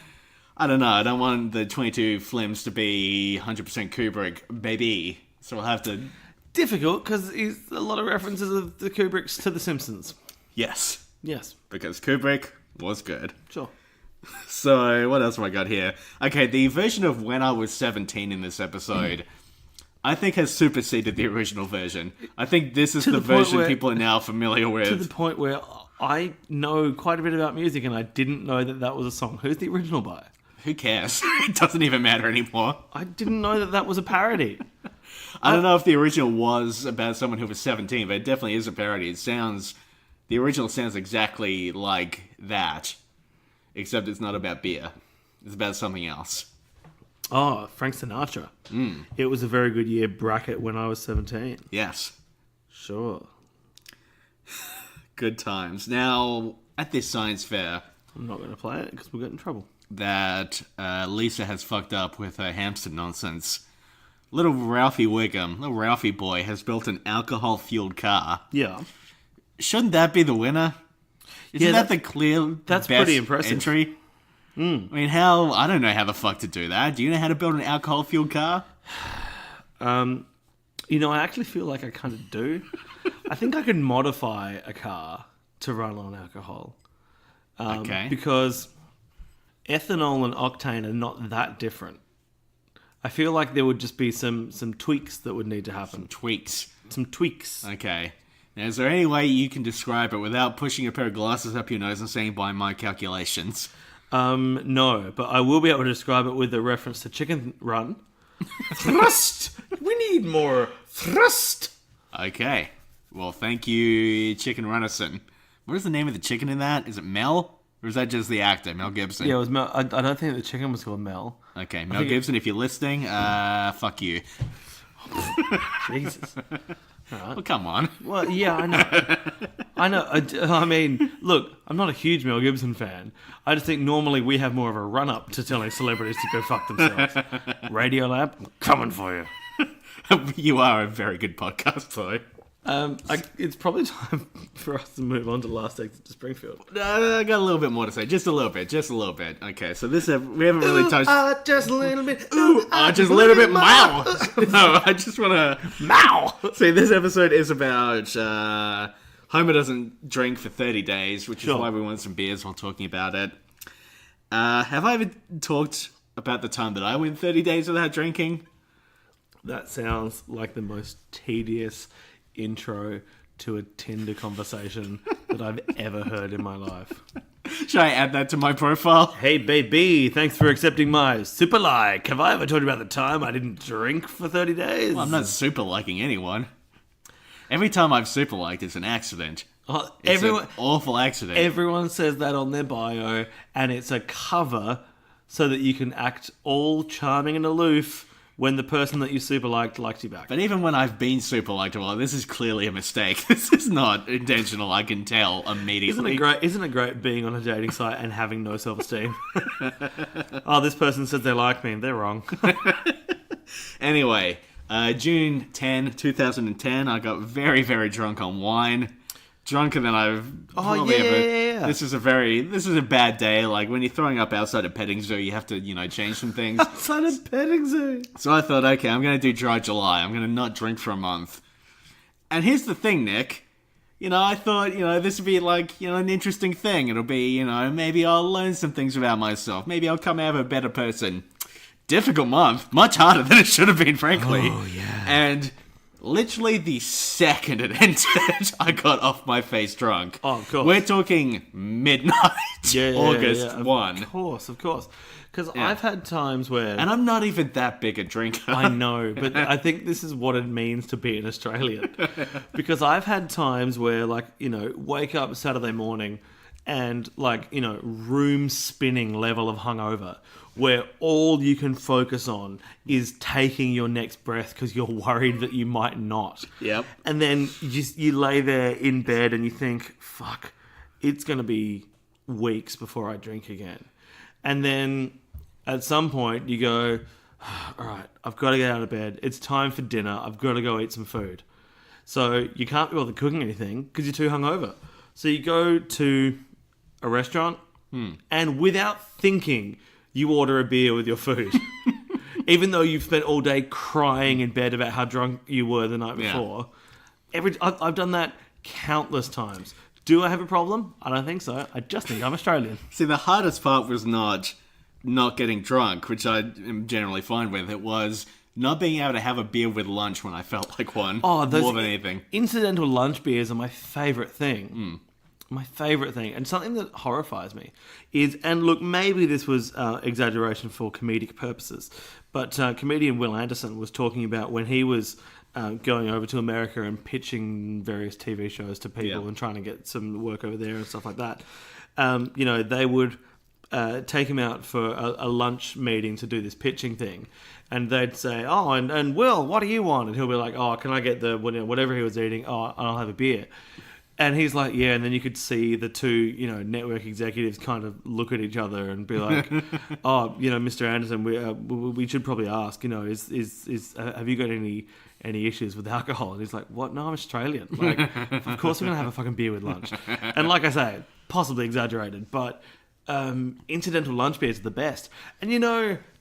don't know. I don't want the 22 films to be 100% Kubrick, baby. So I'll have to. Difficult, because a lot of references of the Kubricks to The Simpsons. Yes, Yes, because Kubrick was good. sure. So, what else have I got here? Okay, the version of When I Was 17 in this episode, I think has superseded the original version. I think this is the the point version where- people are now familiar with. To the point where I know quite a bit about music and I didn't know that was a song. Who's the original by? Who cares? It doesn't even matter anymore. I didn't know that was a parody. I don't know if the original was about someone who was 17, but it definitely is a parody. The original sounds exactly like that, except it's not about beer. It's about something else. Oh, Frank Sinatra. It was a very good year bracket when I was 17. Yes. Sure. Good times. Now, at this science fair I'm not going to play it because we'll get in trouble. that Lisa has fucked up with her hamster nonsense, little Ralphie Wiggum, little Ralphie boy, has built an alcohol-fueled car. Yeah. Shouldn't that be the winner? Isn't that the clear that's best pretty impressive. entry? I mean, I don't know how the fuck to do that. Do you know how to build an alcohol-fueled car? You know, I actually feel like I kind of do. I think I could modify a car to run on alcohol. Okay. Because ethanol and octane are not that different. I feel like there would just be some tweaks that would need to happen. Tweaks. Some tweaks. Okay. Now, is there any way you can describe it without pushing a pair of glasses up your nose and saying, by my calculations? No, but I will be able to describe it with a reference to Chicken Run. Thrust! We need more thrust! Okay. Well, thank you, Chicken Runnison. What is the name of the chicken in that? Is it Mel? Or is that just the actor, Mel Gibson? Yeah, it was Mel. I don't think the chicken was called Mel. Okay, Mel Gibson, if you're listening, fuck you. Jesus. Well, come on. Well, yeah, I know. I know. I mean, look, I'm not a huge Mel Gibson fan. I just think normally we have more of a run-up to telling celebrities to go fuck themselves. Radiolab, coming for you. You are a very good podcast boy. It's probably time for us to move on to Last Exit to Springfield. I got a little bit more to say. Just a little bit. Okay, so this, we haven't really touched... Just a little bit. just a little bit mow. No, I just want to... Mow! See, this episode is about Homer doesn't drink for 30 days, which is why we want some beers while talking about it. Have I ever talked about the time that I went 30 days without drinking? That sounds like the most tedious intro to a Tinder conversation that I've ever heard in my life. Should I add that to my profile? Hey, baby, thanks for accepting my super like. Have I ever told you about the time I didn't drink for 30 days? Well, I'm not super liking anyone. Every time I've super liked, it's an accident. It's an awful accident. Everyone says that on their bio, and it's a cover so that you can act all charming and aloof when the person that you super liked you back. But even when I've been super liked, well, this is clearly a mistake. This is not intentional, I can tell immediately. Isn't it great being on a dating site and having no self-esteem? Oh, this person says they like me, and they're wrong. Anyway, June 10, 2010, I got very, very drunk on wine. Drunker than I've probably ever... Yeah. This is a bad day. Like, when you're throwing up outside a petting zoo, you have to, change some things. Outside a petting zoo. So I thought, okay, I'm going to do dry July. I'm going to not drink for a month. And here's the thing, Nick. I thought, this would be like, an interesting thing. It'll be, maybe I'll learn some things about myself. Maybe I'll come out a better person. Difficult month. Much harder than it should have been, frankly. Oh, yeah. And literally the second it entered, I got off my face drunk. Oh, of course. We're talking midnight, August 1. Of course. Because I've had times where... And I'm not even that big a drinker. I know, but I think this is what it means to be an Australian. Because I've had times where, wake up Saturday morning and, room spinning level of hungover, where all you can focus on is taking your next breath because you're worried that you might not. Yep. And then you lay there in bed and you think, fuck, it's going to be weeks before I drink again. And then at some point you go, all right, I've got to get out of bed. It's time for dinner. I've got to go eat some food. So you can't be bothered cooking anything because you're too hungover. So you go to a restaurant and without thinking, you order a beer with your food. Even though you've spent all day crying in bed about how drunk you were the night before. I've done that countless times. Do I have a problem? I don't think so. I just think I'm Australian. See, the hardest part was not getting drunk, which I am generally fine with. It was not being able to have a beer with lunch when I felt like one. More than anything. Incidental lunch beers are my favourite thing. My favourite thing, and something that horrifies me is, and look, maybe this was exaggeration for comedic purposes, but comedian Will Anderson was talking about when he was going over to America and pitching various TV shows to people and trying to get some work over there and stuff like that. They would take him out for a lunch meeting to do this pitching thing. And they'd say, oh, and Will, what do you want? And he'll be like, oh, can I get the whatever he was eating? Oh, I'll have a beer. And he's like, yeah. And then you could see the two, network executives kind of look at each other and be like, oh, Mr. Anderson, we should probably ask, have you got any issues with alcohol? And he's like, what? No, I'm Australian. Like, of course we're going to have a fucking beer with lunch. And like I say, possibly exaggerated, but incidental lunch beers are the best. And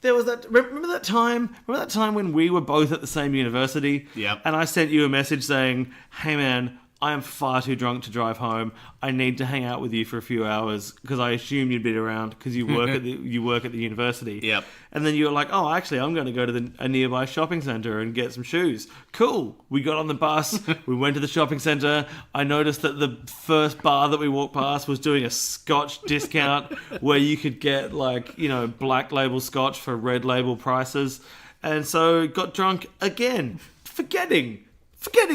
there was that. Remember that time? Remember that time when we were both at the same university? Yep. And I sent you a message saying, "Hey man, I am far too drunk to drive home. I need to hang out with you for a few hours because I assume you'd be around because you work at the university." Yep. And then you were like, "Oh, actually, I'm going to go to a nearby shopping centre and get some shoes." Cool. We got on the bus. We went to the shopping centre. I noticed that the first bar that we walked past was doing a Scotch discount where you could get black label Scotch for red label prices, and so got drunk again, forgetting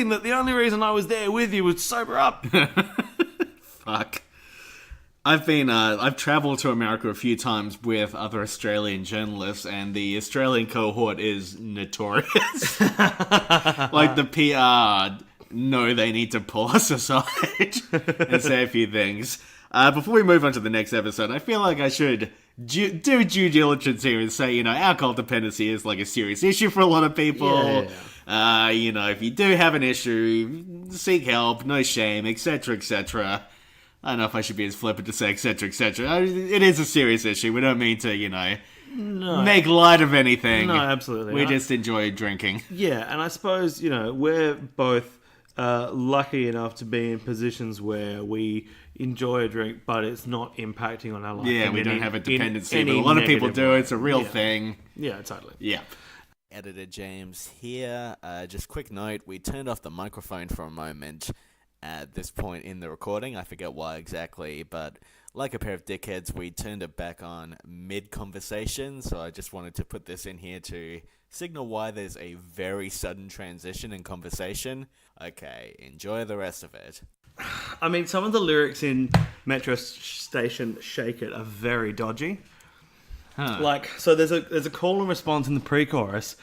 that the only reason I was there with you was to sober up. Fuck. I've travelled to America a few times with other Australian journalists, and the Australian cohort is notorious. Like, the PR know they need to pull us aside and say a few things. Before we move on to the next episode, I feel like I should do due diligence here and say, alcohol dependency is like a serious issue for a lot of people. Yeah. If you do have an issue, seek help, no shame, etc., etc. I don't know if I should be as flippant to say etc., etc. It is a serious issue. We don't mean to, make light of anything. No, absolutely. We just enjoy drinking. Yeah, and I suppose, we're both lucky enough to be in positions where we enjoy a drink, but it's not impacting on our life. Yeah, we don't have a dependency, but a lot of people do. It's a real thing. Yeah, totally. Yeah. Editor James here. Just quick note, we turned off the microphone for a moment at this point in the recording. I forget why exactly, but like a pair of dickheads, we turned it back on mid-conversation, so I just wanted to put this in here to signal why there's a very sudden transition in conversation. Okay, enjoy the rest of it. I mean, some of the lyrics in Metro Station Shake It are very dodgy. Huh. So there's a call and response in the pre-chorus.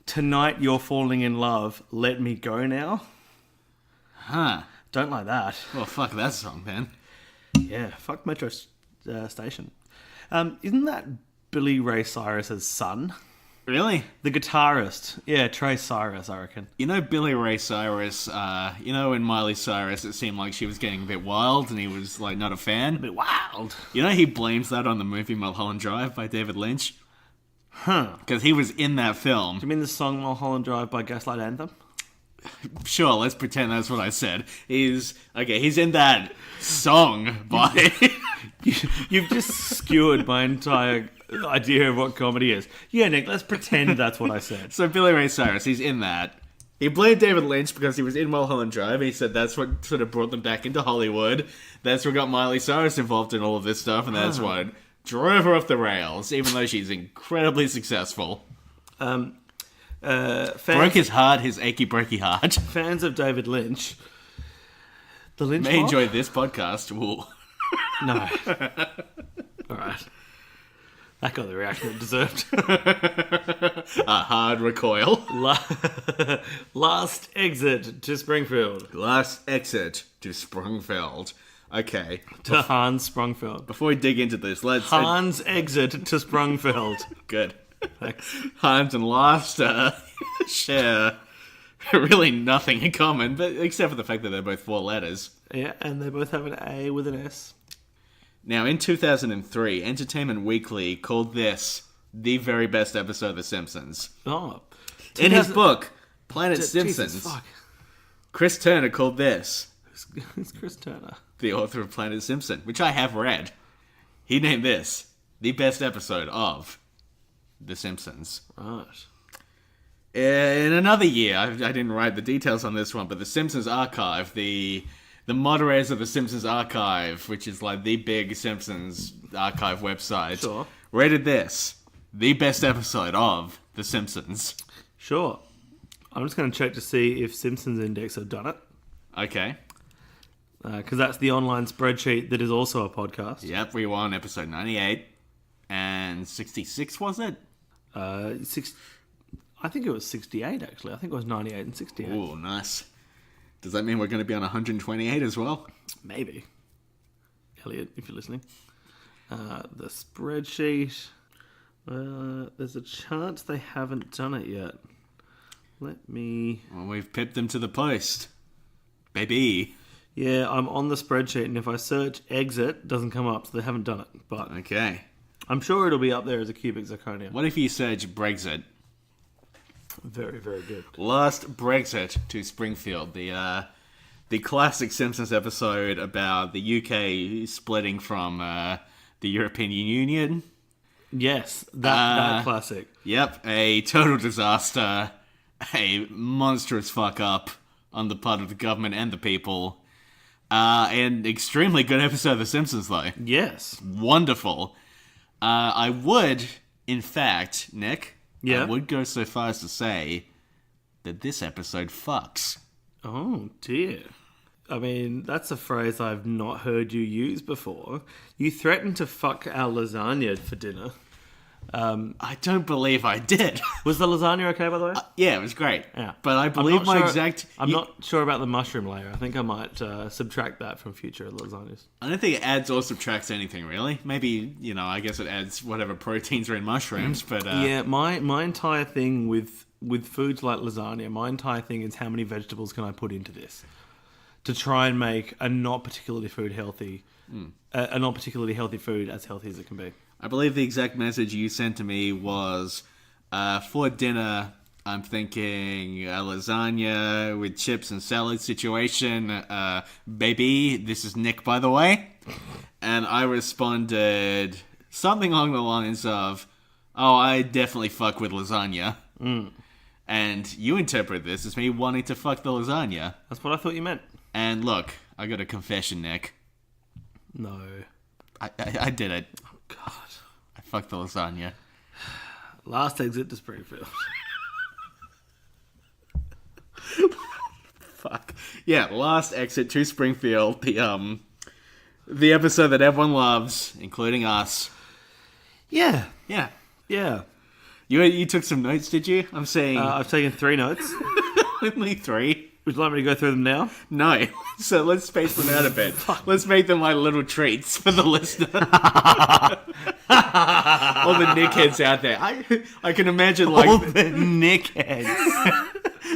Tonight you're falling in love. Let me go now. Huh. Don't like that. Well, fuck that song, man. Yeah, fuck Metro Station. Isn't that Billy Ray Cyrus's son? Really? The guitarist. Yeah, Trey Cyrus, I reckon. Billy Ray Cyrus, in Miley Cyrus, it seemed like she was getting a bit wild and he was, not a fan. A bit wild. He blames that on the movie Mulholland Drive by David Lynch. Huh. Because he was in that film. Do you mean the song Mulholland Drive by Gaslight Anthem? Sure, let's pretend that's what I said. He's in that song by... You've just skewered my entire idea of what comedy is. Yeah, Nick, let's pretend that's what I said. So Billy Ray Cyrus, he's in that. He blamed David Lynch because he was in Mulholland Drive. He said that's what sort of brought them back into Hollywood. That's what got Miley Cyrus involved in all of this stuff, and that's what drove her off the rails, even though she's incredibly successful. Broke his heart, his achy breaky heart. Fans of David Lynch. The Lynch may Mob? enjoy this podcast. Ooh. No. Alright. That got the reaction it deserved. A hard recoil. Last exit to Springfield. Last exit to Springfield. Okay. To Hans Sprungfeld. Before we dig into this, let's... Hans exit to Sprungfeld. Good. Thanks. Hans and last share really nothing in common, but except for the fact that they're both 4 letters. Yeah, and they both have an A with an S. Now, in 2003, Entertainment Weekly called this the very best episode of The Simpsons. Oh. In his book, Planet Simpsons, Jesus, fuck. Chris Turner called this... Who's Chris Turner? The author of Planet Simpson, which I have read. He named this the best episode of The Simpsons. Right. In another year, I didn't write the details on this one, but The Simpsons Archive, the moderators of The Simpsons Archive, which is like the big Simpsons archive website, Sure. rated this the best episode of The Simpsons. Sure. I'm just going to check to see if Simpsons Index have done it. Okay. Because that's the online spreadsheet that is also a podcast. Yep, we were on episode 98. 1966, was it? I think it was 68, actually. I think it was 98 and 68. Oh, nice. Does that mean we're going to be on 128 as well? Maybe. Elliot, if you're listening. The spreadsheet. There's a chance they haven't done it yet. Let me... Well, we've pipped them to the post. Baby. Yeah, I'm on the spreadsheet, and if I search exit, it doesn't come up, so they haven't done it. But Okay. I'm sure it'll be up there as a cubic zirconia. What if you search Brexit? Very, very good. Last Brexit to Springfield. The classic Simpsons episode about the UK splitting from the European Union. Yes, that classic. Yep, a total disaster. A monstrous fuck up on the part of the government and the people. An extremely good episode of The Simpsons, though. Yes. Wonderful. I would, in fact, Nick, Yeah? I would go so far as to say that this episode fucks. Oh, dear. I mean, that's a phrase I've not heard you use before. You threatened to fuck our lasagna for dinner. I don't believe I did. Was the lasagna okay, by the way? Yeah, it was great. Yeah. But I believe I'm not sure about the mushroom layer. I think I might subtract that from future lasagnas. I don't think it adds or subtracts anything, really. Maybe, I guess it adds whatever proteins are in mushrooms, but... Yeah, my entire thing with foods like lasagna, my entire thing is how many vegetables can I put into this to try and make a not particularly healthy food as healthy as it can be. I believe the exact message you sent to me was, for dinner, I'm thinking a lasagna with chips and salad situation. Baby, this is Nick, by the way. And I responded something along the lines of, oh, I definitely fuck with lasagna. And you interpret this as me wanting to fuck the lasagna. That's what I thought you meant. And look, I got a confession, Nick. No. I did it. Oh, God. I fucked the lasagna. Last exit to Springfield. Fuck. Yeah, last exit to Springfield. The episode that everyone loves, including us. Yeah. Yeah. Yeah. You took some notes, did you? I'm saying I've taken 3 notes. only 3. Would you like me to go through them now? No. So let's space them out a bit. Let's make them like little treats for the listener. All the Nickheads out there. I can imagine like... All the Nickheads.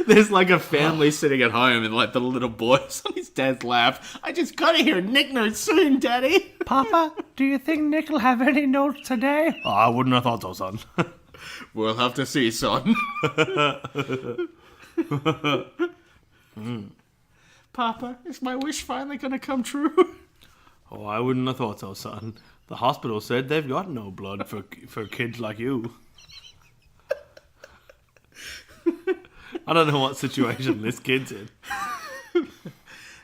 There's like a family sitting at home and like the little boy's on his dad's lap. I just gotta hear Nick notes soon, Daddy. Papa, do you think Nick will have any notes today? Oh, I wouldn't have thought so, son. We'll have to see, son. Papa, is my wish finally gonna come true? Oh, I wouldn't have thought so, son. The hospital said they've got no blood for kids like you. I don't know what situation this kid's in.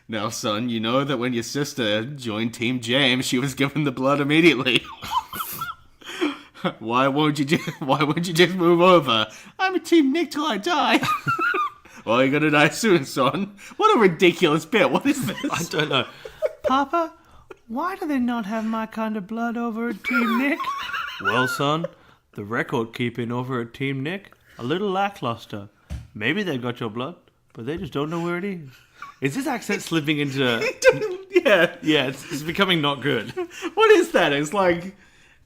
Now, son, you know that when your sister joined Team James, she was given the blood immediately. Why won't you just move over? I'm a Team Nick till I die. Well, you're gonna die soon, son. What a ridiculous bit. What is this? I don't know. Papa, why do they not have my kind of blood over at Team Nick? Well, son, the record keeping over at Team Nick, a little lackluster. Maybe they've got your blood, but they just don't know where it is. Is this accent slipping into... Yeah. Yeah, it's becoming not good. What is that? It's like...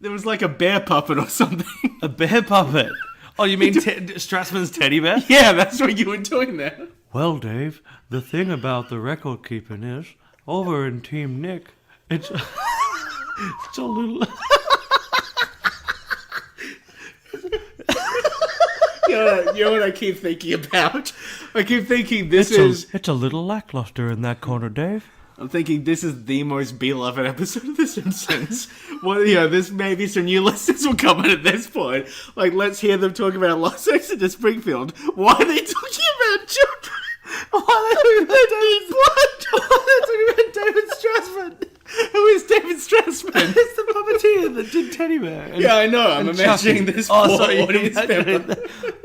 There was like a bear puppet or something. A bear puppet? Oh, you mean Strassman's teddy bear? Yeah, that's what you were doing there. Well, Dave, the thing about the record keeping is, over in Team Nick, it's a little... You know what I keep thinking about? I keep thinking it's a little lackluster in that corner, Dave. I'm thinking this is the most beloved episode of The Simpsons. Well, this maybe some new listeners will come in at this point. Like, let's hear them talk about Lost Exit to Springfield. Why are they talking about children? Why are they talking about David Blood? Why are they talking about David Strassman? Who is David Strassman? It's the puppeteer that did Teddy Bear. Yeah, I know. I'm imagining this poor audience member.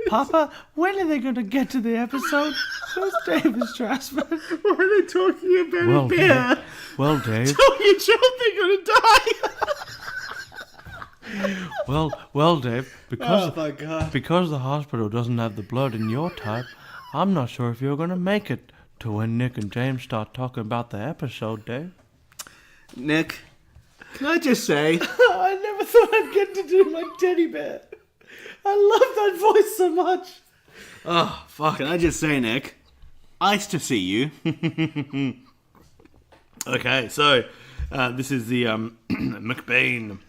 Papa, when are they going to get to the episode? Who's David Strassman? Why are they talking about a bear? Well, Dave. Tell your child they're going to die. Well, Dave, because my god. because the hospital doesn't have the blood in your type, I'm not sure if you're going to make it to when Nick and James start talking about the episode, Dave. Nick, can I just say, I never thought I'd get to do my teddy bear. I love that voice so much. Oh, fuck. can I just say, Nick, nice to see you. Okay, so this is the McBain.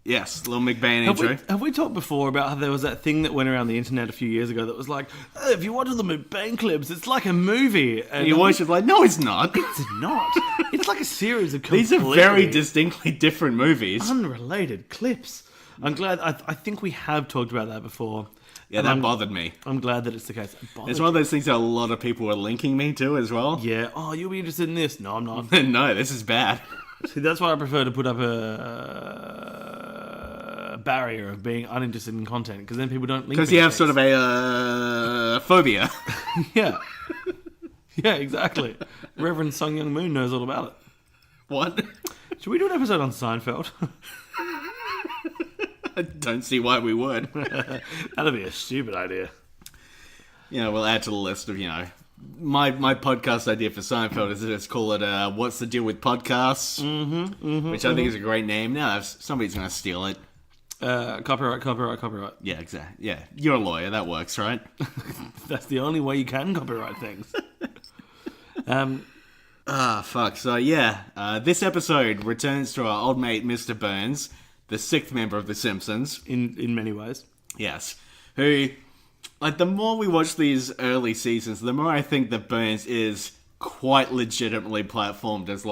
Yes, little McBain intro. Have we talked before about how there was that thing that went around the internet a few years ago that was like, oh, if you watch the McBain clips, it's like a movie. And you watch it like, no, it's not. It's not. It's like a series of These are very distinctly different movies. unrelated clips. I'm glad. I think we have talked about that before. Yeah, And that I'm bothered me. I'm glad that it's the case. It's one of those things that a lot of people are linking me to as well. Yeah. Oh, you'll be interested in this. No, I'm not. No, this is bad. See, that's why I prefer to put up a barrier of being uninterested in content, because then people don't link. Because you have sort of a phobia. Yeah. Yeah, exactly. Reverend Sung Young Moon knows all about it. What? Should we do an episode on Seinfeld? I don't see why we would. That'd be a stupid idea. We'll add to the list of, my podcast idea for Seinfeld is to just call it What's the Deal with Podcasts? Which I think is a great name. Now, if somebody's going to steal it. Copyright. Yeah, exactly. Yeah, you're a lawyer. That works, right? That's the only way you can copyright things. Fuck. So, this episode returns to our old mate, Mr. Burns, the sixth member of The Simpsons. In many ways. Yes. Who, the more we watch these early seasons, the more I think that Burns is quite legitimately platformed as,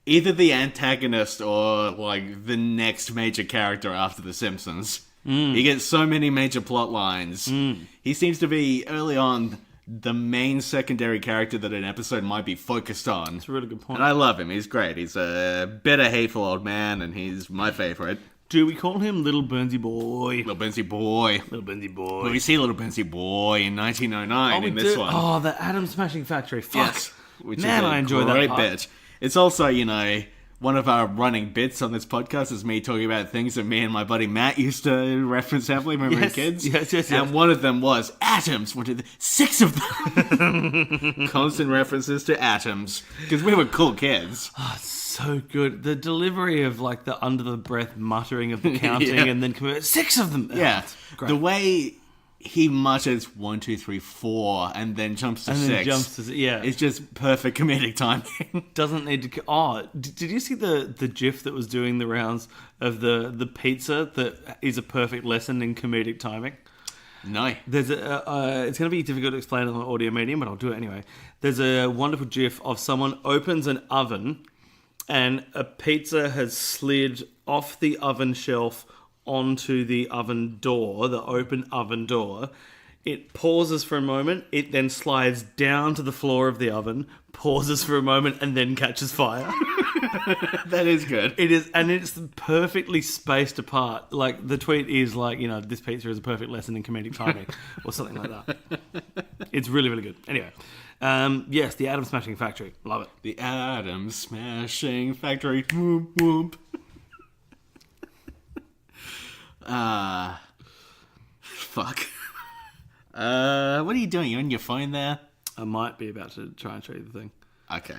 either the antagonist or, the next major character after The Simpsons. He gets so many major plot lines. He seems to be, early on, the main secondary character that an episode might be focused on. That's a really good point. And I love him. He's great. He's a bitter, hateful old man, and he's my favorite. Do we call him Little Burnsy Boy? Little Benzie Boy. Little Burnsy Boy. Well, we see Little Benzie Boy in 1909 in this one. Oh, the Atom Smashing Factory. Fuck. Yes. Which Man, is a I enjoy that great part. bit. It's also, one of our running bits on this podcast is me talking about things that me and my buddy Matt used to reference heavily when we were Yes, kids. yes. And one of them was atoms. 6 of them. Constant references to atoms. Because we were cool kids. So good. The delivery of the under the breath muttering of the counting Yeah. and then 6 of them. Yeah. it's great. The way he mutters 1, 2, 3, 4 and then jumps to And 6. then jumps to It's just perfect comedic timing. doesn't need to. Oh, did you see the GIF that was doing the rounds of the pizza that is a perfect lesson in comedic timing? No. There's it's going to be difficult to explain on an audio medium, but I'll do it anyway. There's a wonderful GIF of someone opens an oven and a pizza has slid off the oven shelf onto the oven door, the open oven door. It pauses for a moment, it then slides down to the floor of the oven, pauses for a moment, and then catches fire. That is good. It is, and it's perfectly spaced apart. The tweet is this pizza is a perfect lesson in comedic timing, or something like that. It's really, really good. Anyway, yes, the Atom Smashing Factory. Love it. The Atom Smashing Factory. Whoop, whoop. Fuck. What are you doing? You on your phone there? I might be about to try and show you the thing. Okay.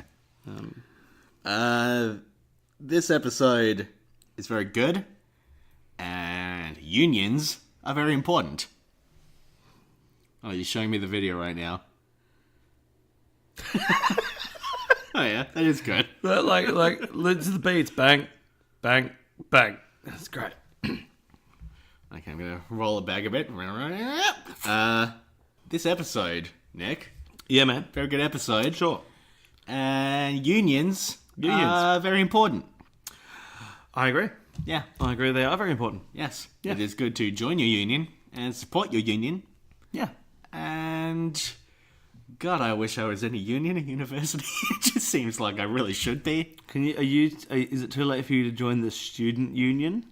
This episode is very good, and unions are very important. Oh, you're showing me the video right now. Oh yeah, that is good. But listen to the beats, bang, bang, bang. That's great. Okay, I'm gonna roll it back a bit. This episode, Nick, Yeah, man. very good episode. Sure. And unions Unions. are very important. I agree. Yeah. I agree. They are very important. Yes. Yeah. It is good to join your union and support your union. Yeah. And God, I wish I was in a union at university. It just seems like I really should be. Can you? Is it too late for you to join the student union?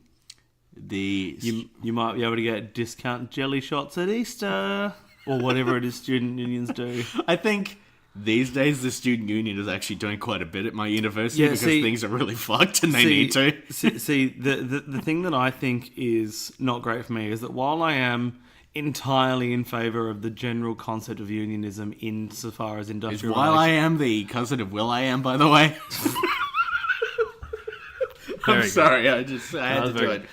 You might be able to get discount jelly shots at Easter or whatever it is student unions do. I think these days the student union is actually doing quite a bit at my university because see- things are really fucked and they need to. The thing that I think is not great for me is that while I am entirely in favour of the general concept of unionism insofar as Is industrial While I relations... Am the cousin of Will I Am, by the way? I'm good. sorry, I had to do it.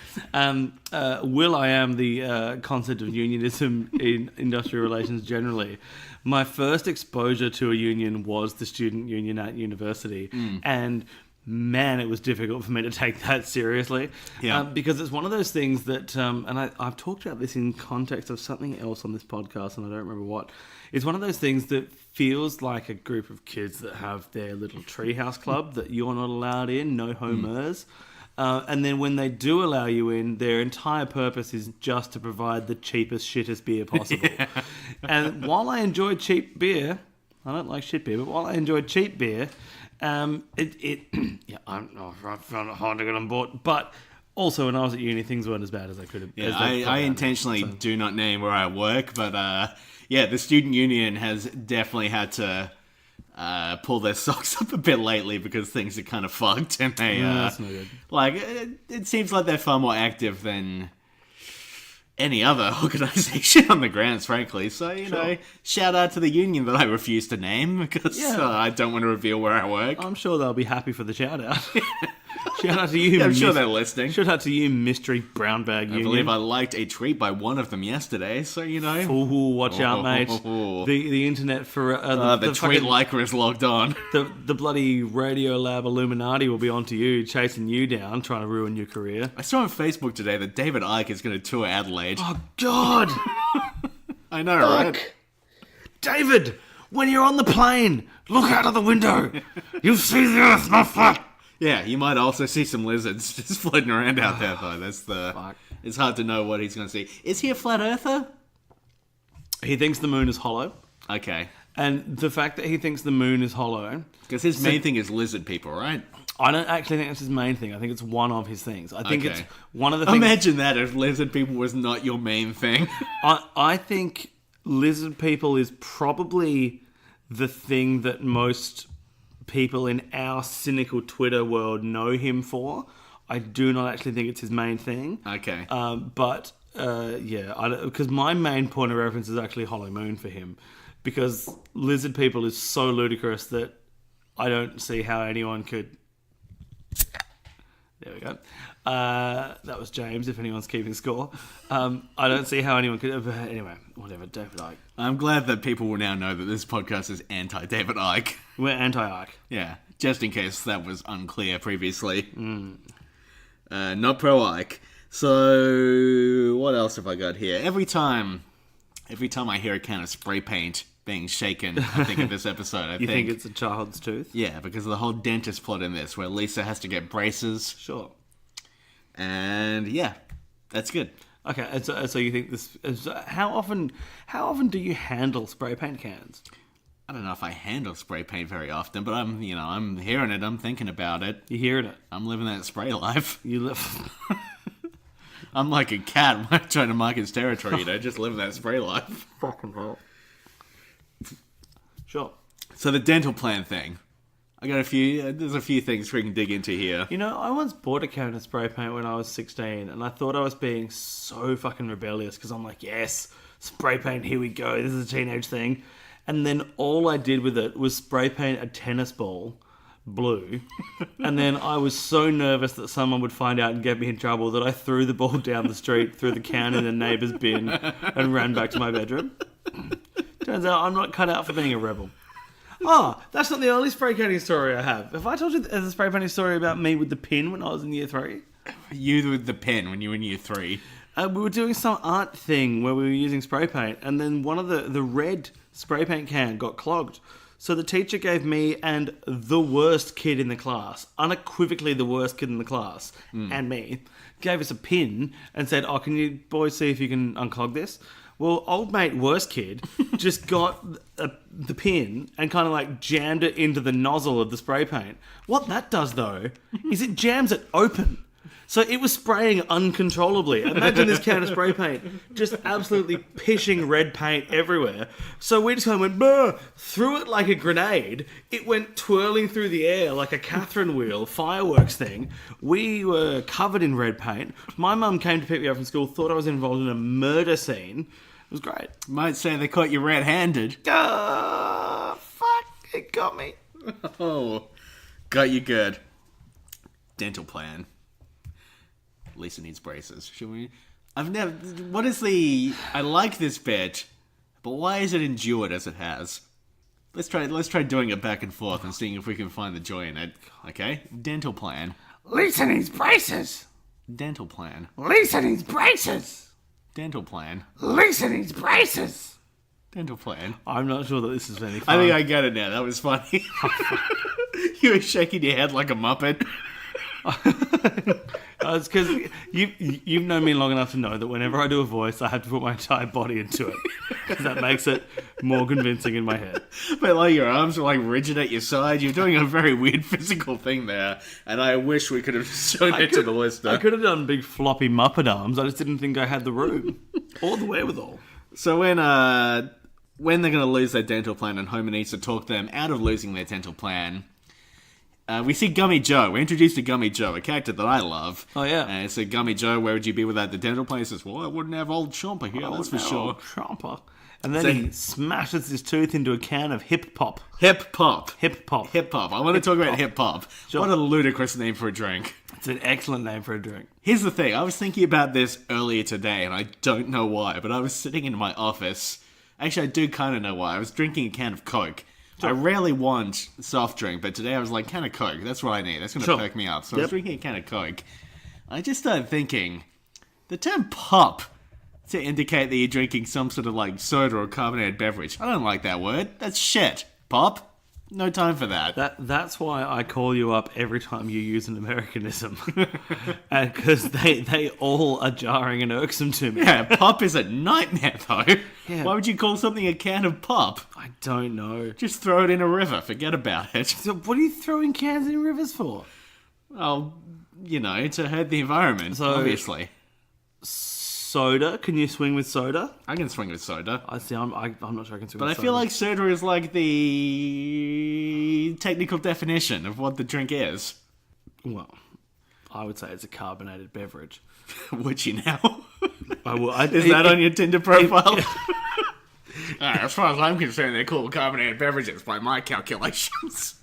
Will I am the concept of unionism in industrial relations generally. My first exposure to a union was the student union at university, and man, it was difficult for me to take that seriously. Yeah. Because it's one of those things that, and I've talked about this in context of something else on this podcast, and I don't remember what. It's one of those things that feels like a group of kids that have their little treehouse club that you're not allowed in, no homers. And then when they do allow you in, their entire purpose is just to provide the cheapest, shittest beer possible. And while I enjoy cheap beer, I don't like shit beer, but while I enjoy cheap beer, I'm found it hard to get on board. But also, when I was at uni, things weren't as bad as they could have. Yeah, I intentionally do not name where I work, but the student union has definitely had to pull their socks up a bit lately because things are kind of fucked, and they that's no good. like it seems like they're far more active than any other organisation on the grounds, frankly. So, you know, shout out to the union that I refuse to name because I don't want to reveal where I work. I'm sure they'll be happy for the shout out. Shout out to you. I'm sure they're listening. Shout out to you, mystery brown bag I union. believe I liked a tweet by one of them yesterday, so, you know. Ooh, watch out, mate. The internet for The tweet fucking- liker is logged on. the bloody Radio Lab Illuminati will be onto you, chasing you down, trying to ruin your career. I saw on Facebook today that David Icke is going to tour Adelaide. Oh God, I know, right? David! When you're on the plane, look out of the window. You'll see the Earth not flat. Yeah, you might also see some lizards just floating around out there, though. That's the. Fuck. It's hard to know what he's going to see. Is he a flat earther? He thinks the moon is hollow, Okay. and the fact that he thinks the moon is hollow, Because his main thing is lizard people, right? I don't actually think that's his main thing. I think it's one of his things. I think Okay. it's one of the things. Imagine that if lizard people was not your main thing. I think lizard people is probably the thing that most people in our cynical Twitter world know him for. I do not actually think it's his main thing. Okay. Because my main point of reference is actually Hollow Moon for him. Because lizard people is so ludicrous that I don't see how anyone could... There we go. That was James, if anyone's keeping score. I don't see how anyone could... Anyway, whatever, David Icke. I'm glad that people will now know that this podcast is anti-David Icke. We're anti-Icke. Yeah, just in case that was unclear previously. Not pro-Icke. So, what else have I got here? Every time I hear a can of spray paint being shaken, I think of this episode. You think it's a child's tooth? Yeah, because of the whole dentist plot in this, where Lisa has to get braces. Sure. And yeah, that's good. Okay, and so you think this... How often do you handle spray paint cans? I don't know if I handle spray paint very often, but I'm hearing it, I'm thinking about it. You hearing it? I'm living that spray life. You live... I'm like a cat trying to mark its territory, just living that spray life. Fucking hell. Sure. So the dental plan thing. I got there's a few things we can dig into here. You know, I once bought a can of spray paint when I was 16, and I thought I was being so fucking rebellious, because I'm like, yes, spray paint, here we go, this is a teenage thing. And then all I did with it was spray paint a tennis ball blue, and then I was so nervous that someone would find out and get me in trouble that I threw the ball down the street, threw the can in a neighbour's bin, and ran back to my bedroom. Turns out I'm not cut out for being a rebel. Oh, that's not the only spray painting story I have. Have I told you the spray painting story about me with the pin when I was in year 3? You with the pen when you were in year 3. We were doing some art thing where we were using spray paint, and then one of the red spray paint can got clogged. So the teacher gave me and the worst kid in the class, unequivocally the worst kid in the class, and me, gave us a pin and said, oh, can you boys see if you can unclog this? Well, old mate worst kid just got the pin and kind of like jammed it into the nozzle of the spray paint. What that does, though, is it jams it open. So it was spraying uncontrollably. Imagine this can of spray paint just absolutely pishing red paint everywhere. So we just kind of went, "Bah!" Threw it like a grenade. It went twirling through the air like a Catherine wheel fireworks thing. We were covered in red paint. My mum came to pick me up from school, thought I was involved in a murder scene. It was great. Might say they caught you red-handed. Fuck, it got me. Oh, got you good. Dental plan. Lisa needs braces. Should we? What is the? I like this bit, but why is it endured as it has? Let's try doing it back and forth and seeing if we can find the joy in it. Okay, dental plan. Lisa needs braces. Dental plan. Lisa needs braces. Dental plan. Lisa needs braces. Dental plan. I'm not sure that this is any fun. I think I get it now. That was funny. You were shaking your head like a muppet. It's because you've known me long enough to know that whenever I do a voice, I have to put my entire body into it. Because that makes it more convincing in my head. But like your arms are like rigid at your side. You're doing a very weird physical thing there. And I wish we could have shown it to the listener. I could have done big floppy Muppet arms. I just didn't think I had the room. Or the wherewithal. So when they're going to lose their dental plan and Homer needs to talk them out of losing their dental plan, we see Gummy Joe. We're introduced to Gummy Joe, a character that I love. Oh, yeah. And so Gummy Joe, where would you be without the dental plan? He says, well, I wouldn't have old Chomper here, that's for sure. Chomper. And then he smashes his tooth into a can of Hip Pop. Hip Pop. Hip Pop. Hip Pop. I want to talk about Hip Pop. Sure. What a ludicrous name for a drink. It's an excellent name for a drink. Here's the thing. I was thinking about this earlier today, and I don't know why, but I was sitting in my office. Actually, I do kind of know why. I was drinking a can of Coke. I rarely want soft drink, but today I was like, can of Coke. That's what I need. That's going to perk me up. So I was drinking a can of Coke. I just started thinking, the term pop to indicate that you're drinking some sort of like soda or carbonated beverage. I don't like that word. That's shit. Pop? No time for that. That's why I call you up every time you use an Americanism. And because they all are jarring and irksome to me. Yeah, pop is a nightmare though. Yeah. Why would you call something a can of pop? I don't know. Just throw it in a river. Forget about it. So what are you throwing cans in rivers for? Well, to hurt the environment, So- obviously. Soda? Can you swing with soda? I can swing with soda. I see. I'm not sure I can swing But with I feel soda. like soda is like the technical definition of what the drink is. Well, I would say it's a carbonated beverage. Would you now? I will. Is that on your Tinder profile? As far as I'm concerned, they're called carbonated beverages by my calculations.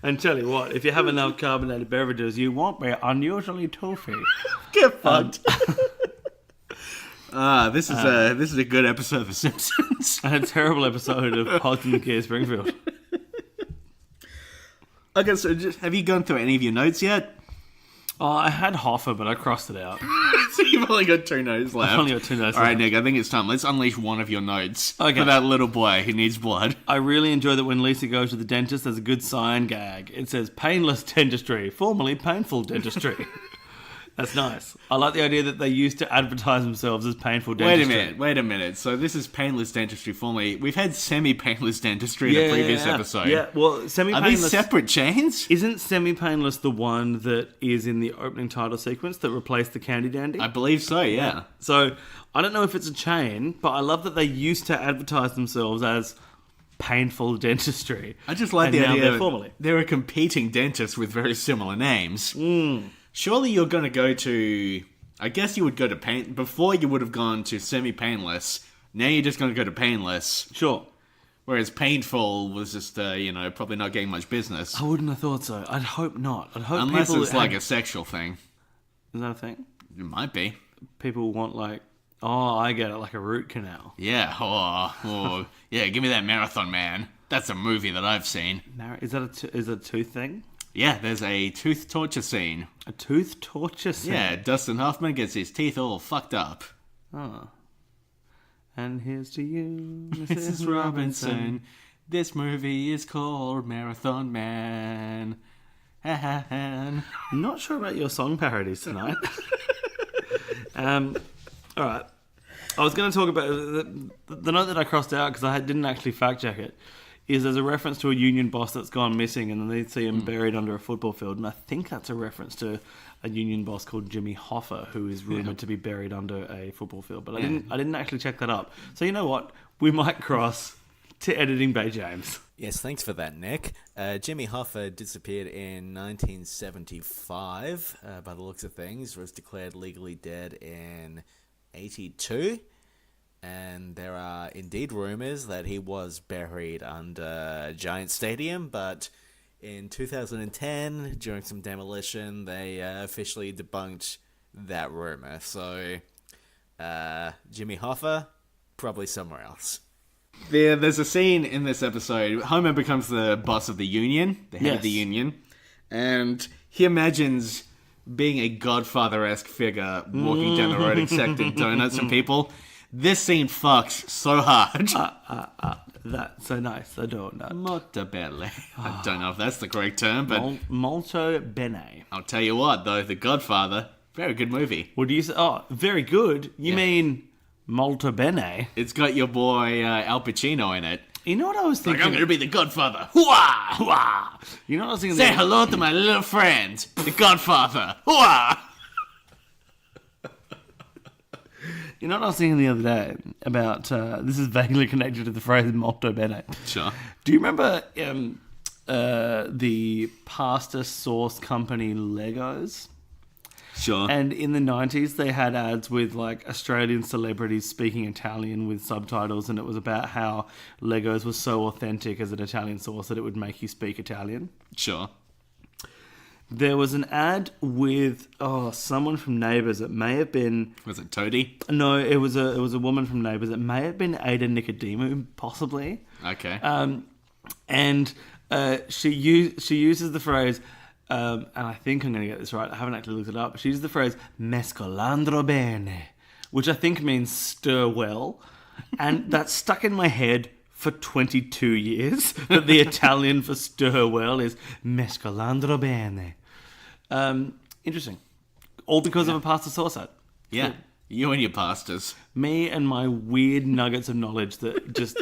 And tell you what, if you have enough carbonated beverages, you won't be unusually toothy. Get fucked. This is a good episode of The Simpsons. And a terrible episode of Pods in the Gear Springfield. Okay, so have you gone through any of your notes yet? Oh, I had Hoffa, but I crossed it out. So you've only got 2 notes left. I've only got 2 notes All right, left. Nick, I think it's time. Let's unleash one of your notes Okay. for that little boy who needs blood. I really enjoy that when Lisa goes to the dentist, there's a good sign gag. It says, painless dentistry, formerly painful dentistry. That's nice. I like the idea that they used to advertise themselves as painful dentistry. Wait a minute. So this is painless dentistry formerly. We've had semi-painless dentistry in a previous episode. Yeah, well, Are semi-painless... these separate chains? Isn't semi-painless the one that is in the opening title sequence that replaced the Candy Dandy? I believe so, yeah. So, I don't know if it's a chain, but I love that they used to advertise themselves as painful dentistry. I just like and the now idea they're that formally. there are competing dentists with very similar names. Surely you're going to go to... I guess you would go to paint... Before you would have gone to semi-painless. Now you're just going to go to painless. Sure. Whereas painful was just, probably not getting much business. I wouldn't have thought so. I'd hope not. I'd hope Unless people it's like a sexual thing. Is that a thing? It might be. People want like... Oh, I get it. Like a root canal. Yeah. Yeah, give me that Marathon Man. That's a movie that I've seen. Is that a tooth thing? Yeah, there's a tooth torture scene. A tooth torture scene? Yeah, Dustin Hoffman gets his teeth all fucked up. Oh. And here's to you, Mrs. Robinson. This movie is called Marathon Man. I'm not sure about your song parodies tonight. Alright. I was going to talk about... The note that I crossed out, because I didn't actually fact check it, is there's a reference to a union boss that's gone missing, and then they see him buried under a football field, and I think that's a reference to a union boss called Jimmy Hoffa, who is rumored to be buried under a football field. But I didn't actually check that up. So you know what? We might cross to editing Bay James. Yes, thanks for that, Nick. Jimmy Hoffa disappeared in 1975, by the looks of things. Was declared legally dead in 82. And there are indeed rumors that he was buried under Giant Stadium, but in 2010, during some demolition, they officially debunked that rumor. So, Jimmy Hoffa, probably somewhere else. There's a scene in this episode. Homer becomes the boss of the union, the head of the union, and he imagines being a Godfather-esque figure walking down the road accepting donuts from people. This scene fucks so hard. That's a nice donut. Molto bene. I don't know if that's the correct term, but Molto bene. I'll tell you what, though, The Godfather, very good movie. What do you say? Oh, very good. You mean molto bene? It's got your boy Al Pacino in it. You know what I was Like, thinking? I'm going to be the Godfather. Hooah! Hooah! You know what I was thinking? Say hello to my little friend, the Godfather. Hooah! You know what I was thinking the other day about? This is vaguely connected to the phrase molto bene. Sure. Do you remember the pasta sauce company Legos? Sure. And in the 90s, they had ads with like Australian celebrities speaking Italian with subtitles, and it was about how Legos was so authentic as an Italian sauce that it would make you speak Italian. Sure. There was an ad with someone from Neighbours. It may have been Was it Toadie? no, it was a woman from Neighbours. It may have been Ada Nicodemu, possibly. Okay. And she uses the phrase, and I think I'm going to get this right. I haven't actually looked it up. But she uses the phrase mescolandro bene, which I think means stir well, and that's stuck in my head for 22 years. That the Italian for stir well is mescolandro bene. Interesting. All because of a pasta sauce ad. Yeah. You and your pastas. Me and my weird nuggets of knowledge that just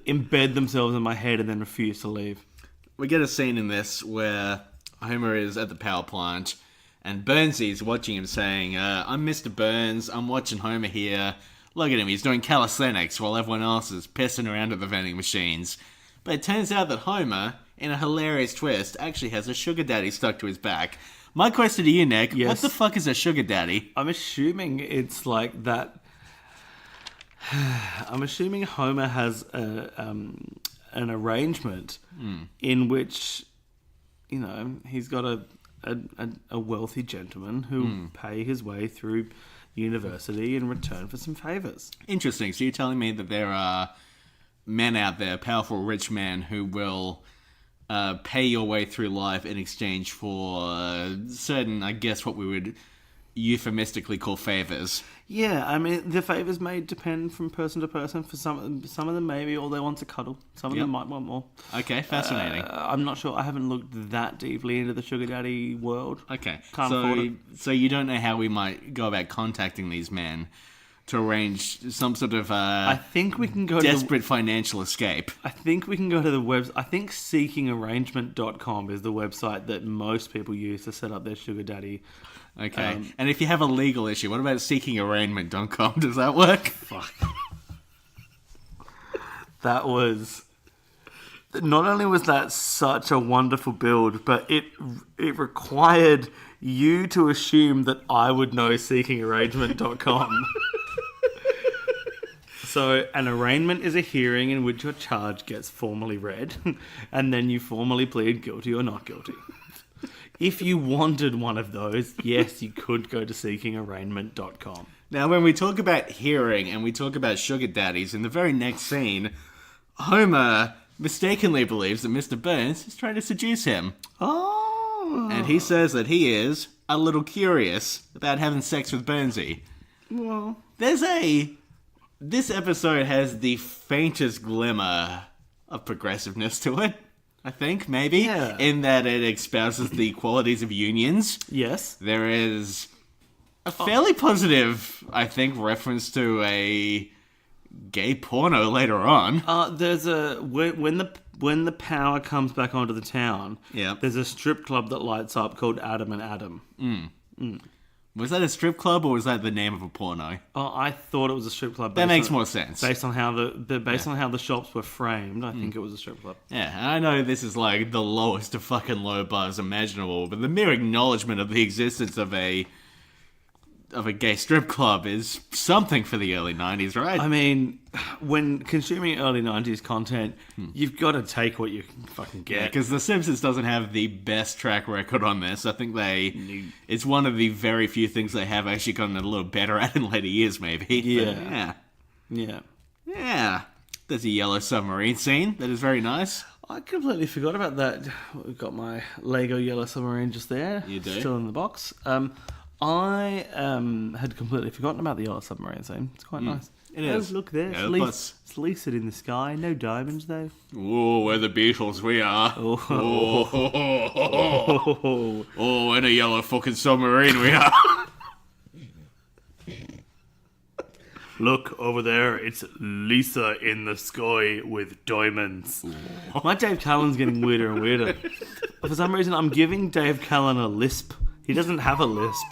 embed themselves in my head and then refuse to leave. We get a scene in this where Homer is at the power plant and Burnsy's watching him saying, I'm Mr. Burns, I'm watching Homer here. Look at him, he's doing calisthenics while everyone else is pissing around at the vending machines. But it turns out that Homer, in a hilarious twist, actually has a sugar daddy stuck to his back. My question to you, Nick, Yes. what the fuck is a sugar daddy? I'm assuming it's like that. I'm assuming Homer has an arrangement in which, you know, he's got a wealthy gentleman who pay his way through university in return for some favours. Interesting. So you're telling me that there are men out there, powerful rich men, who will pay your way through life in exchange for certain, I guess, what we would euphemistically call favors. Yeah, I mean, the favours may depend from person to person. For some of them, maybe all they want is a cuddle. Some of them might want more. Okay, fascinating. I'm not sure. I haven't looked that deeply into the sugar daddy world. Okay, Can't afford it. so you don't know how we might go about contacting these men to arrange some sort of I think we can go desperate financial escape. I think we can go to the web. I think seekingarrangement.com is the website that most people use to set up their sugar daddy. Okay, and if you have a legal issue, what about seekingarrangement.com? Does that work? Fuck. That was... Not only was that such a wonderful build, but it required you to assume that I would know seekingarrangement.com. So, an arraignment is a hearing in which your charge gets formally read, and then you formally plead guilty or not guilty. If you wanted one of those, yes, you could go to seekingarrangement.com. Now, when we talk about hearing and we talk about sugar daddies, in the very next scene, Homer mistakenly believes that Mr. Burns is trying to seduce him. Oh. And he says that he is a little curious about having sex with Burnsy. Well, This episode has the faintest glimmer of progressiveness to it, I think, maybe. Yeah. In that it espouses the qualities of unions. yes. There is a fairly positive, I think, reference to a gay porno later on. There's a when the power comes back onto the town. Yeah. There's a strip club that lights up called Adam and Adam. Was that a strip club or was that the name of a porno? Oh, I thought it was a strip club. That makes more sense. Based on how on how the shops were framed, I think it was a strip club. Yeah, and I know this is like the lowest of fucking low bars imaginable, but the mere acknowledgement of the existence of a gay strip club is something for the early 90s, right? I mean, when consuming early 90s content, you've got to take what you can fucking get. Because The Simpsons doesn't have the best track record on this. I think it's one of the very few things they have actually gotten a little better at in later years, maybe. Yeah. But yeah. There's a yellow submarine scene that is very nice. I completely forgot about that. We've got my Lego Yellow Submarine just there. You do? Still in the box. I had completely forgotten about the Yellow Submarine scene. It's quite nice. It is. Look there. Yeah, It's lucid in the sky. No diamonds, though. Oh, we're the Beatles, we are. Oh, in a yellow fucking submarine we are. Look over there. It's Lisa in the sky with diamonds. My Dave Callan's getting weirder and weirder. For some reason, I'm giving Dave Callan a lisp. He doesn't have a lisp.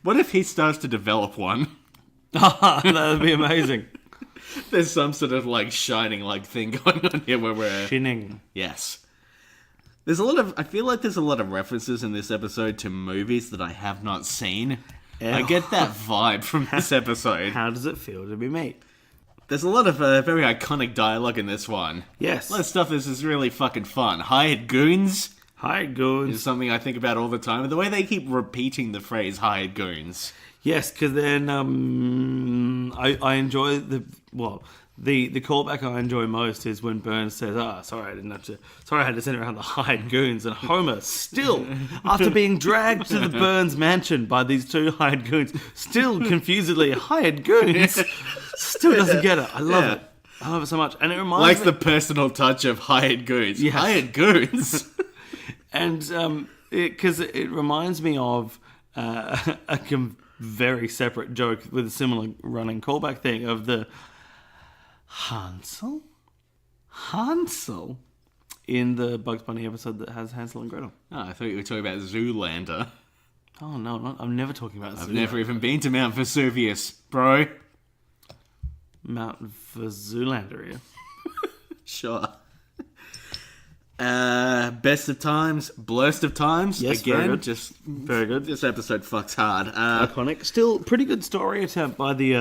What if he starts to develop one? That would be amazing. There's some sort of like shining like thing going on here where we're... Shinning. Yes. I feel like there's a lot of references in this episode to movies that I have not seen. I get that vibe from this episode. How does it feel to be me? There's a lot of very iconic dialogue in this one. Yes. A lot of stuff that's just really fucking fun. Hired goons Hi, goons. is something I think about all the time. The way they keep repeating the phrase hired goons. Yes, because then I enjoy the callback I enjoy most is when Burns says, sorry I had to send around the hired goons, and Homer still, after being dragged to the Burns mansion by these two hired goons, still confusedly hired goons, still doesn't get it. I love it. I love it so much. And it reminds Like me... the personal touch of hired goons. Yes. Hired goons. And because it reminds me of very separate joke with a similar running callback thing of the Hansel in the Bugs Bunny episode that has Hansel and Gretel. Oh, I thought you were talking about Zoolander. Oh no, I'm never talking about I've never even been to Mount Vesuvius, bro. Mount Zoolander, yeah. Sure. Best of times, blurst of times. Yes, again, very good. just Very good. this episode fucks hard. Iconic. Still pretty good story attempt by the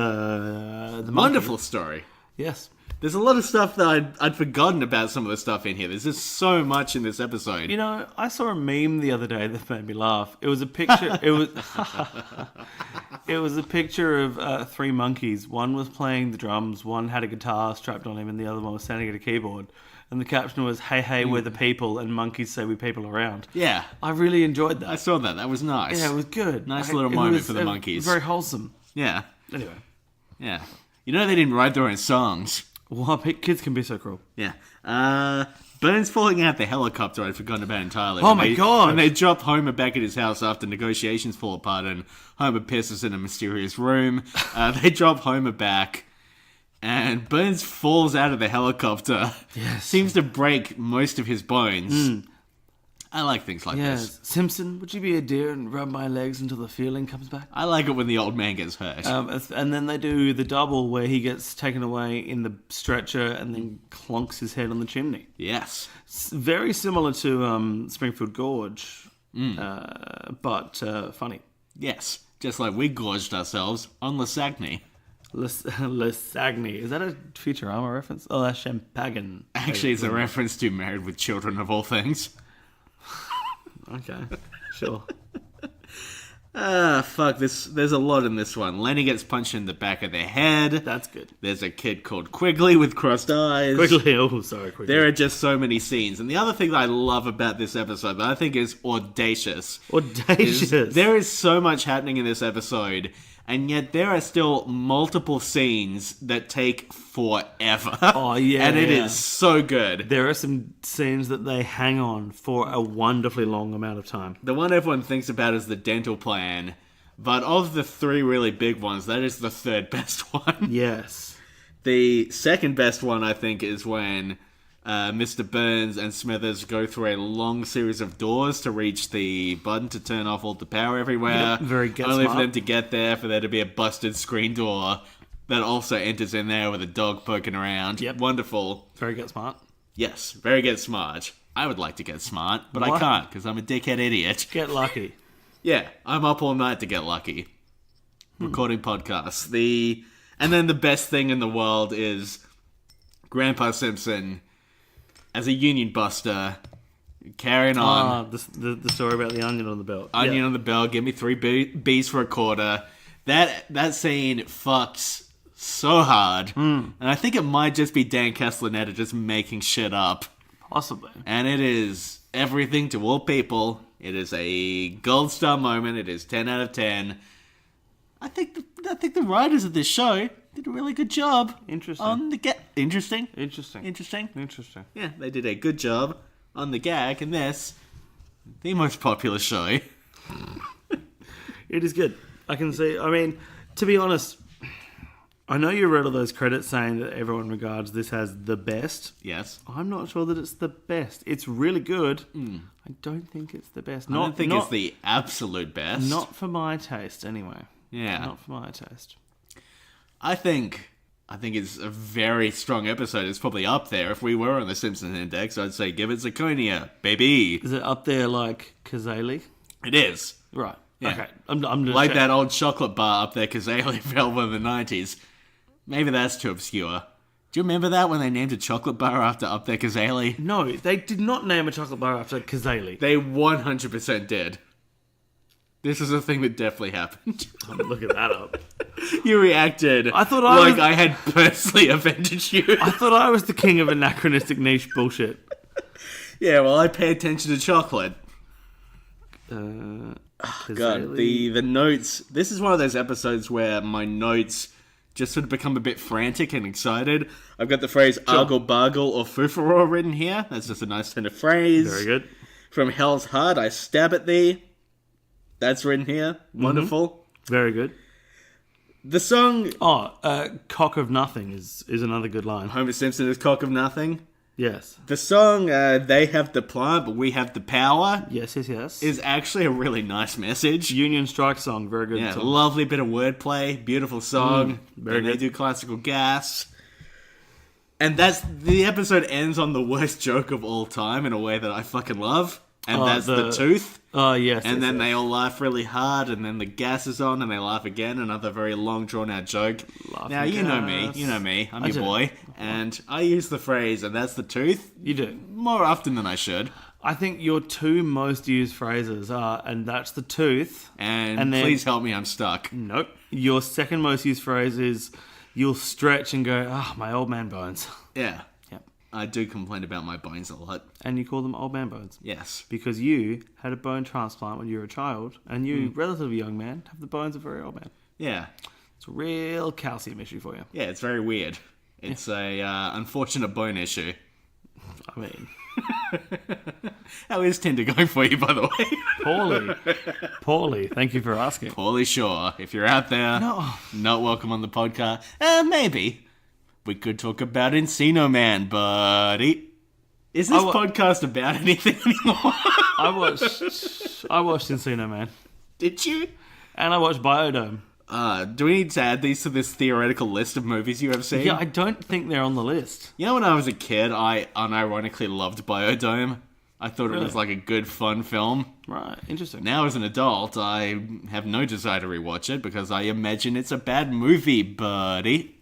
Wonderful story. Yes. There's a lot of stuff that I'd forgotten about some of the stuff in here. There's just so much in this episode. You know, I saw a meme the other day that made me laugh. It was a picture. It was a picture of three monkeys. One was playing the drums, one had a guitar strapped on him, and the other one was standing at a keyboard. And the caption was, "Hey, we're the people," and monkeys say we people around. Yeah. I really enjoyed that. I saw that. That was nice. Yeah, it was good. Nice little moment for the monkeys. Very wholesome. Yeah. Anyway. Yeah. You know they didn't write their own songs. Well, kids can be so cruel. Yeah. Burns falling out the helicopter I'd forgotten about entirely. Oh my God. When they drop Homer back at his house after negotiations fall apart and Homer pisses in a mysterious room, they drop Homer back and Burns falls out of the helicopter. Yes. Seems to break most of his bones. I like things like Yes. this. Simpson, would you be a deer and rub my legs until the feeling comes back? I like it when the old man gets hurt. And then they do the double where he gets taken away in the stretcher and then clonks his head on the chimney. Yes. It's very similar to Springfield Gorge, but funny. Yes. Just like we gorged ourselves on Lasagna. Lasagna. Is that a Futurama reference? Oh, that's Champagne. Actually, it's a reference to Married with Children of all things. Okay, sure. Fuck, there's a lot in this one. Lenny gets punched in the back of the head. That's good. There's a kid called Quigley with crossed eyes. Quigley, oh, sorry, Quigley. There are just so many scenes. And the other thing that I love about this episode that I think is audacious. Audacious. There is so much happening in this episode, and yet there are still multiple scenes that take forever. Oh, yeah. And it is so good. There are some scenes that they hang on for a wonderfully long amount of time. The one everyone thinks about is the dental plan. But of the three really big ones, that is the third best one. Yes. The second best one, I think, is when Mr. Burns and Smithers go through a long series of doors to reach the button to turn off all the power everywhere. Yep, very get Only smart. for them to get there, for there to be a busted screen door that also enters in there with a dog poking around. Yep. Wonderful. Very get smart. Yes, very get smart. I would like to get smart, but I What? can't because I'm a dickhead idiot. Get lucky. Yeah, I'm up all night to get lucky. Recording podcasts. And then the best thing in the world is Grandpa Simpson as a union buster, carrying on. The story about the onion on the belt. Onion Yeah. on the bell, give me 3 B's for a quarter. That scene fucks so hard. And I think it might just be Dan Castellaneta just making shit up. Possibly. And it is everything to all people. It is a gold star moment. It is 10 out of 10. I think the writers of this show did a really good job. Interesting. On the Interesting. Interesting. Interesting. Interesting. Yeah, they did a good job on the gag in this, the most popular show. It is good. I can see. I mean, to be honest, I know you read all those credits saying that everyone regards this as the best. Yes. I'm not sure that it's the best. It's really good. I don't think it's the best. I don't think it's the absolute best. Not for my taste, anyway. Yeah. Not for my taste. I think it's a very strong episode. It's probably up there. If we were on the Simpsons Index, I'd say give it Zirconia, baby. Is it up there like Kazali? It is. Right. Yeah. Okay. I'm just Like that old chocolate bar up there, Kazali fell in the 90s. Maybe that's too obscure. Do you remember that when they named a chocolate bar after Up There Kazali? No, they did not name a chocolate bar after Kazali. They 100% did. This is a thing that definitely happened. Look at that up. You reacted I thought I like was- I had personally offended you. I thought I was the king of anachronistic niche bullshit. Yeah, well, I pay attention to chocolate. Kazali. God, the notes. This is one of those episodes where my notes just sort of become a bit frantic and excited. I've got the phrase argle bargle or foofaroo written here. That's just a nice turn of phrase. Very good. From hell's heart, I stab at thee. That's written here. Wonderful. Very good. The song Cock of Nothing is another good line. Homer Simpson is cock of nothing. Yes. The song They Have the Plant, But We Have the Power Yes. is actually a really nice message. Union Strike song. Very good Yeah, song. lovely bit of wordplay, beautiful song. very and they good. do classical gas. And the episode ends on the worst joke of all time in a way that I fucking love. And that's the tooth. Oh, yes. And then they all laugh really hard, and then the gas is on, and they laugh again. Another very long, drawn-out joke. Laughing Now, you know me. gas. You know me. I'm I your do. boy. And I use the phrase, and that's the tooth, You do. more often than I should. I think your two most used phrases are, and that's the tooth. And then- please help me, I'm stuck. Nope. Your second most used phrase is, you'll stretch and go, my old man bones. Yeah. Yep. I do complain about my bones a lot. And you call them old man bones. Yes. Because you had a bone transplant when you were a child, and you, relatively young man, have the bones of a very old man. Yeah. It's a real calcium issue for you. Yeah, it's very weird. It's a unfortunate bone issue. I mean, How is Tinder going for you, by the way? poorly. Poorly. Thank you for asking. Paulie Shaw, if you're out there, No. not welcome on the podcast. Maybe. We could talk about Encino Man, buddy. Is this podcast about anything anymore? I watched Encino Man. Did you? And I watched Biodome. Do we need to add these to this theoretical list of movies you have seen? Yeah, I don't think they're on the list. You know, when I was a kid, I unironically loved Biodome. I thought it Really? was like a good, fun film. Right, interesting. Now, as an adult, I have no desire to rewatch it because I imagine it's a bad movie, buddy.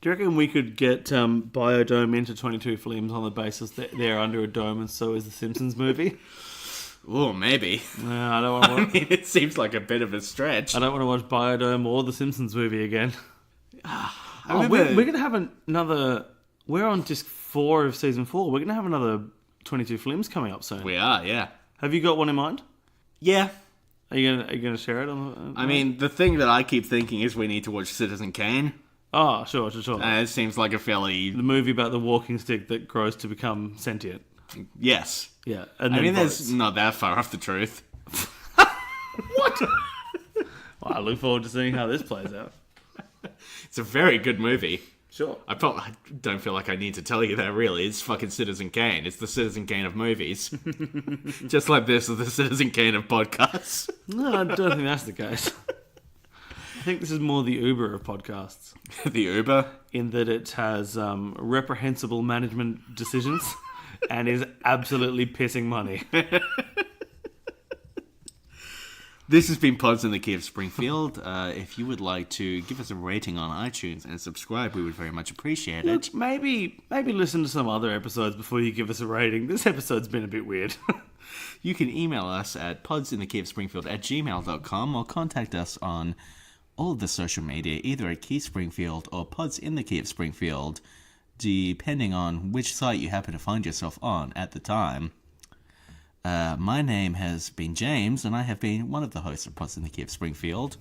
Do you reckon we could get Biodome into 22 films on the basis that they're under a dome and so is the Simpsons movie? Oh, maybe. No, I don't want to I watch. mean, it seems like a bit of a stretch. I don't want to watch Biodome or the Simpsons movie again. remember- We're gonna have another. We're on disc 4 of season 4. We're gonna have another 22 films coming up soon. We are, yeah. Have you got one in mind? Yeah. Are you gonna share it on? I mean, the thing that I keep thinking is we need to watch Citizen Kane. Oh, sure. It seems like a fairly... The movie about the walking stick that grows to become sentient. Yes. Yeah, and I then mean, votes. that's not that far off the truth. I look forward to seeing how this plays out. It's a very good movie. Sure. I don't feel like I need to tell you that, really. It's fucking Citizen Kane. It's the Citizen Kane of movies. Just like this is the Citizen Kane of podcasts. No, I don't think that's the case. I think this is more the Uber of podcasts. The Uber? In that it has reprehensible management decisions and is absolutely pissing money. This has been Pods in the Key of Springfield. If you would like to give us a rating on iTunes and subscribe, we would very much appreciate it. Look, maybe listen to some other episodes before you give us a rating. This episode's been a bit weird. You can email us at podsinthekeyofspringfield@gmail.com or contact us on all of the social media, either at Key Springfield or Pods in the Key of Springfield, depending on which site you happen to find yourself on at the time. My name has been James, and I have been one of the hosts of Pods in the Key of Springfield.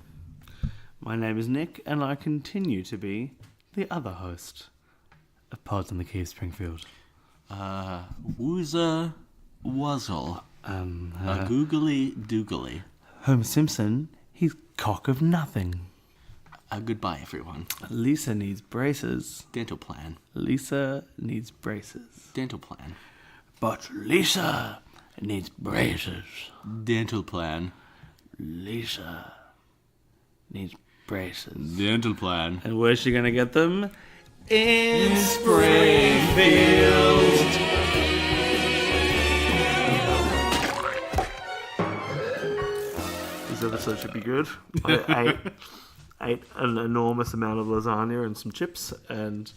My name is Nick, and I continue to be the other host of Pods in the Key of Springfield. Woozer Wuzzle. A googly doogly. Homer Simpson, he's cock of nothing. Goodbye, everyone. Lisa needs braces. Dental plan. Lisa needs braces. Dental plan. But Lisa needs braces. Dental plan. Lisa needs braces. Dental plan. And where's she going to get them? In Springfield. This episode should be good. I ate an enormous amount of lasagna and some chips, and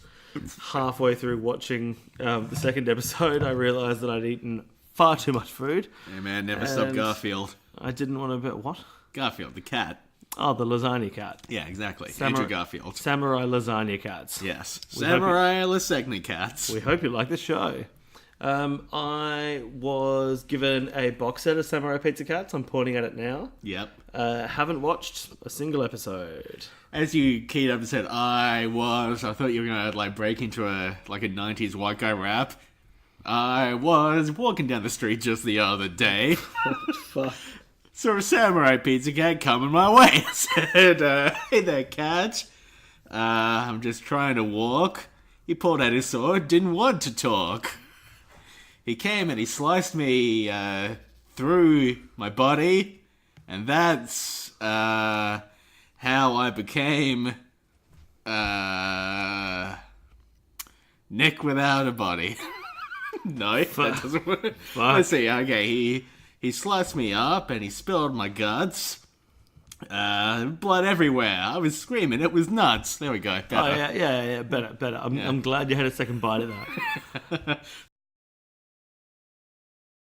halfway through watching the second episode, I realised that I'd eaten far too much food. Hey man, never stop Garfield. I didn't want to bet what? Garfield, the cat. Oh, the lasagna cat. Yeah, exactly. Andrew Garfield. Samurai lasagna cats. Yes. We Samurai lasagna cats. We hope you like the show. I was given a box set of Samurai Pizza Cats. I'm pointing at it now. Yep. Haven't watched a single episode. As you keyed up and said, I thought you were going to break into a 90s white guy rap. I was walking down the street just the other day. Fuck. Saw a Samurai Pizza Cat coming my way. I said, hey there, cat. I'm just trying to walk. He pulled out his sword, didn't want to talk. He came and he sliced me through my body, and that's how I became Nick without a body. No, that doesn't work. Let's see. Okay, he sliced me up and he spilled my guts. Blood everywhere. I was screaming. It was nuts. There we go. Better. Oh, yeah, better. I'm glad you had a second bite of that.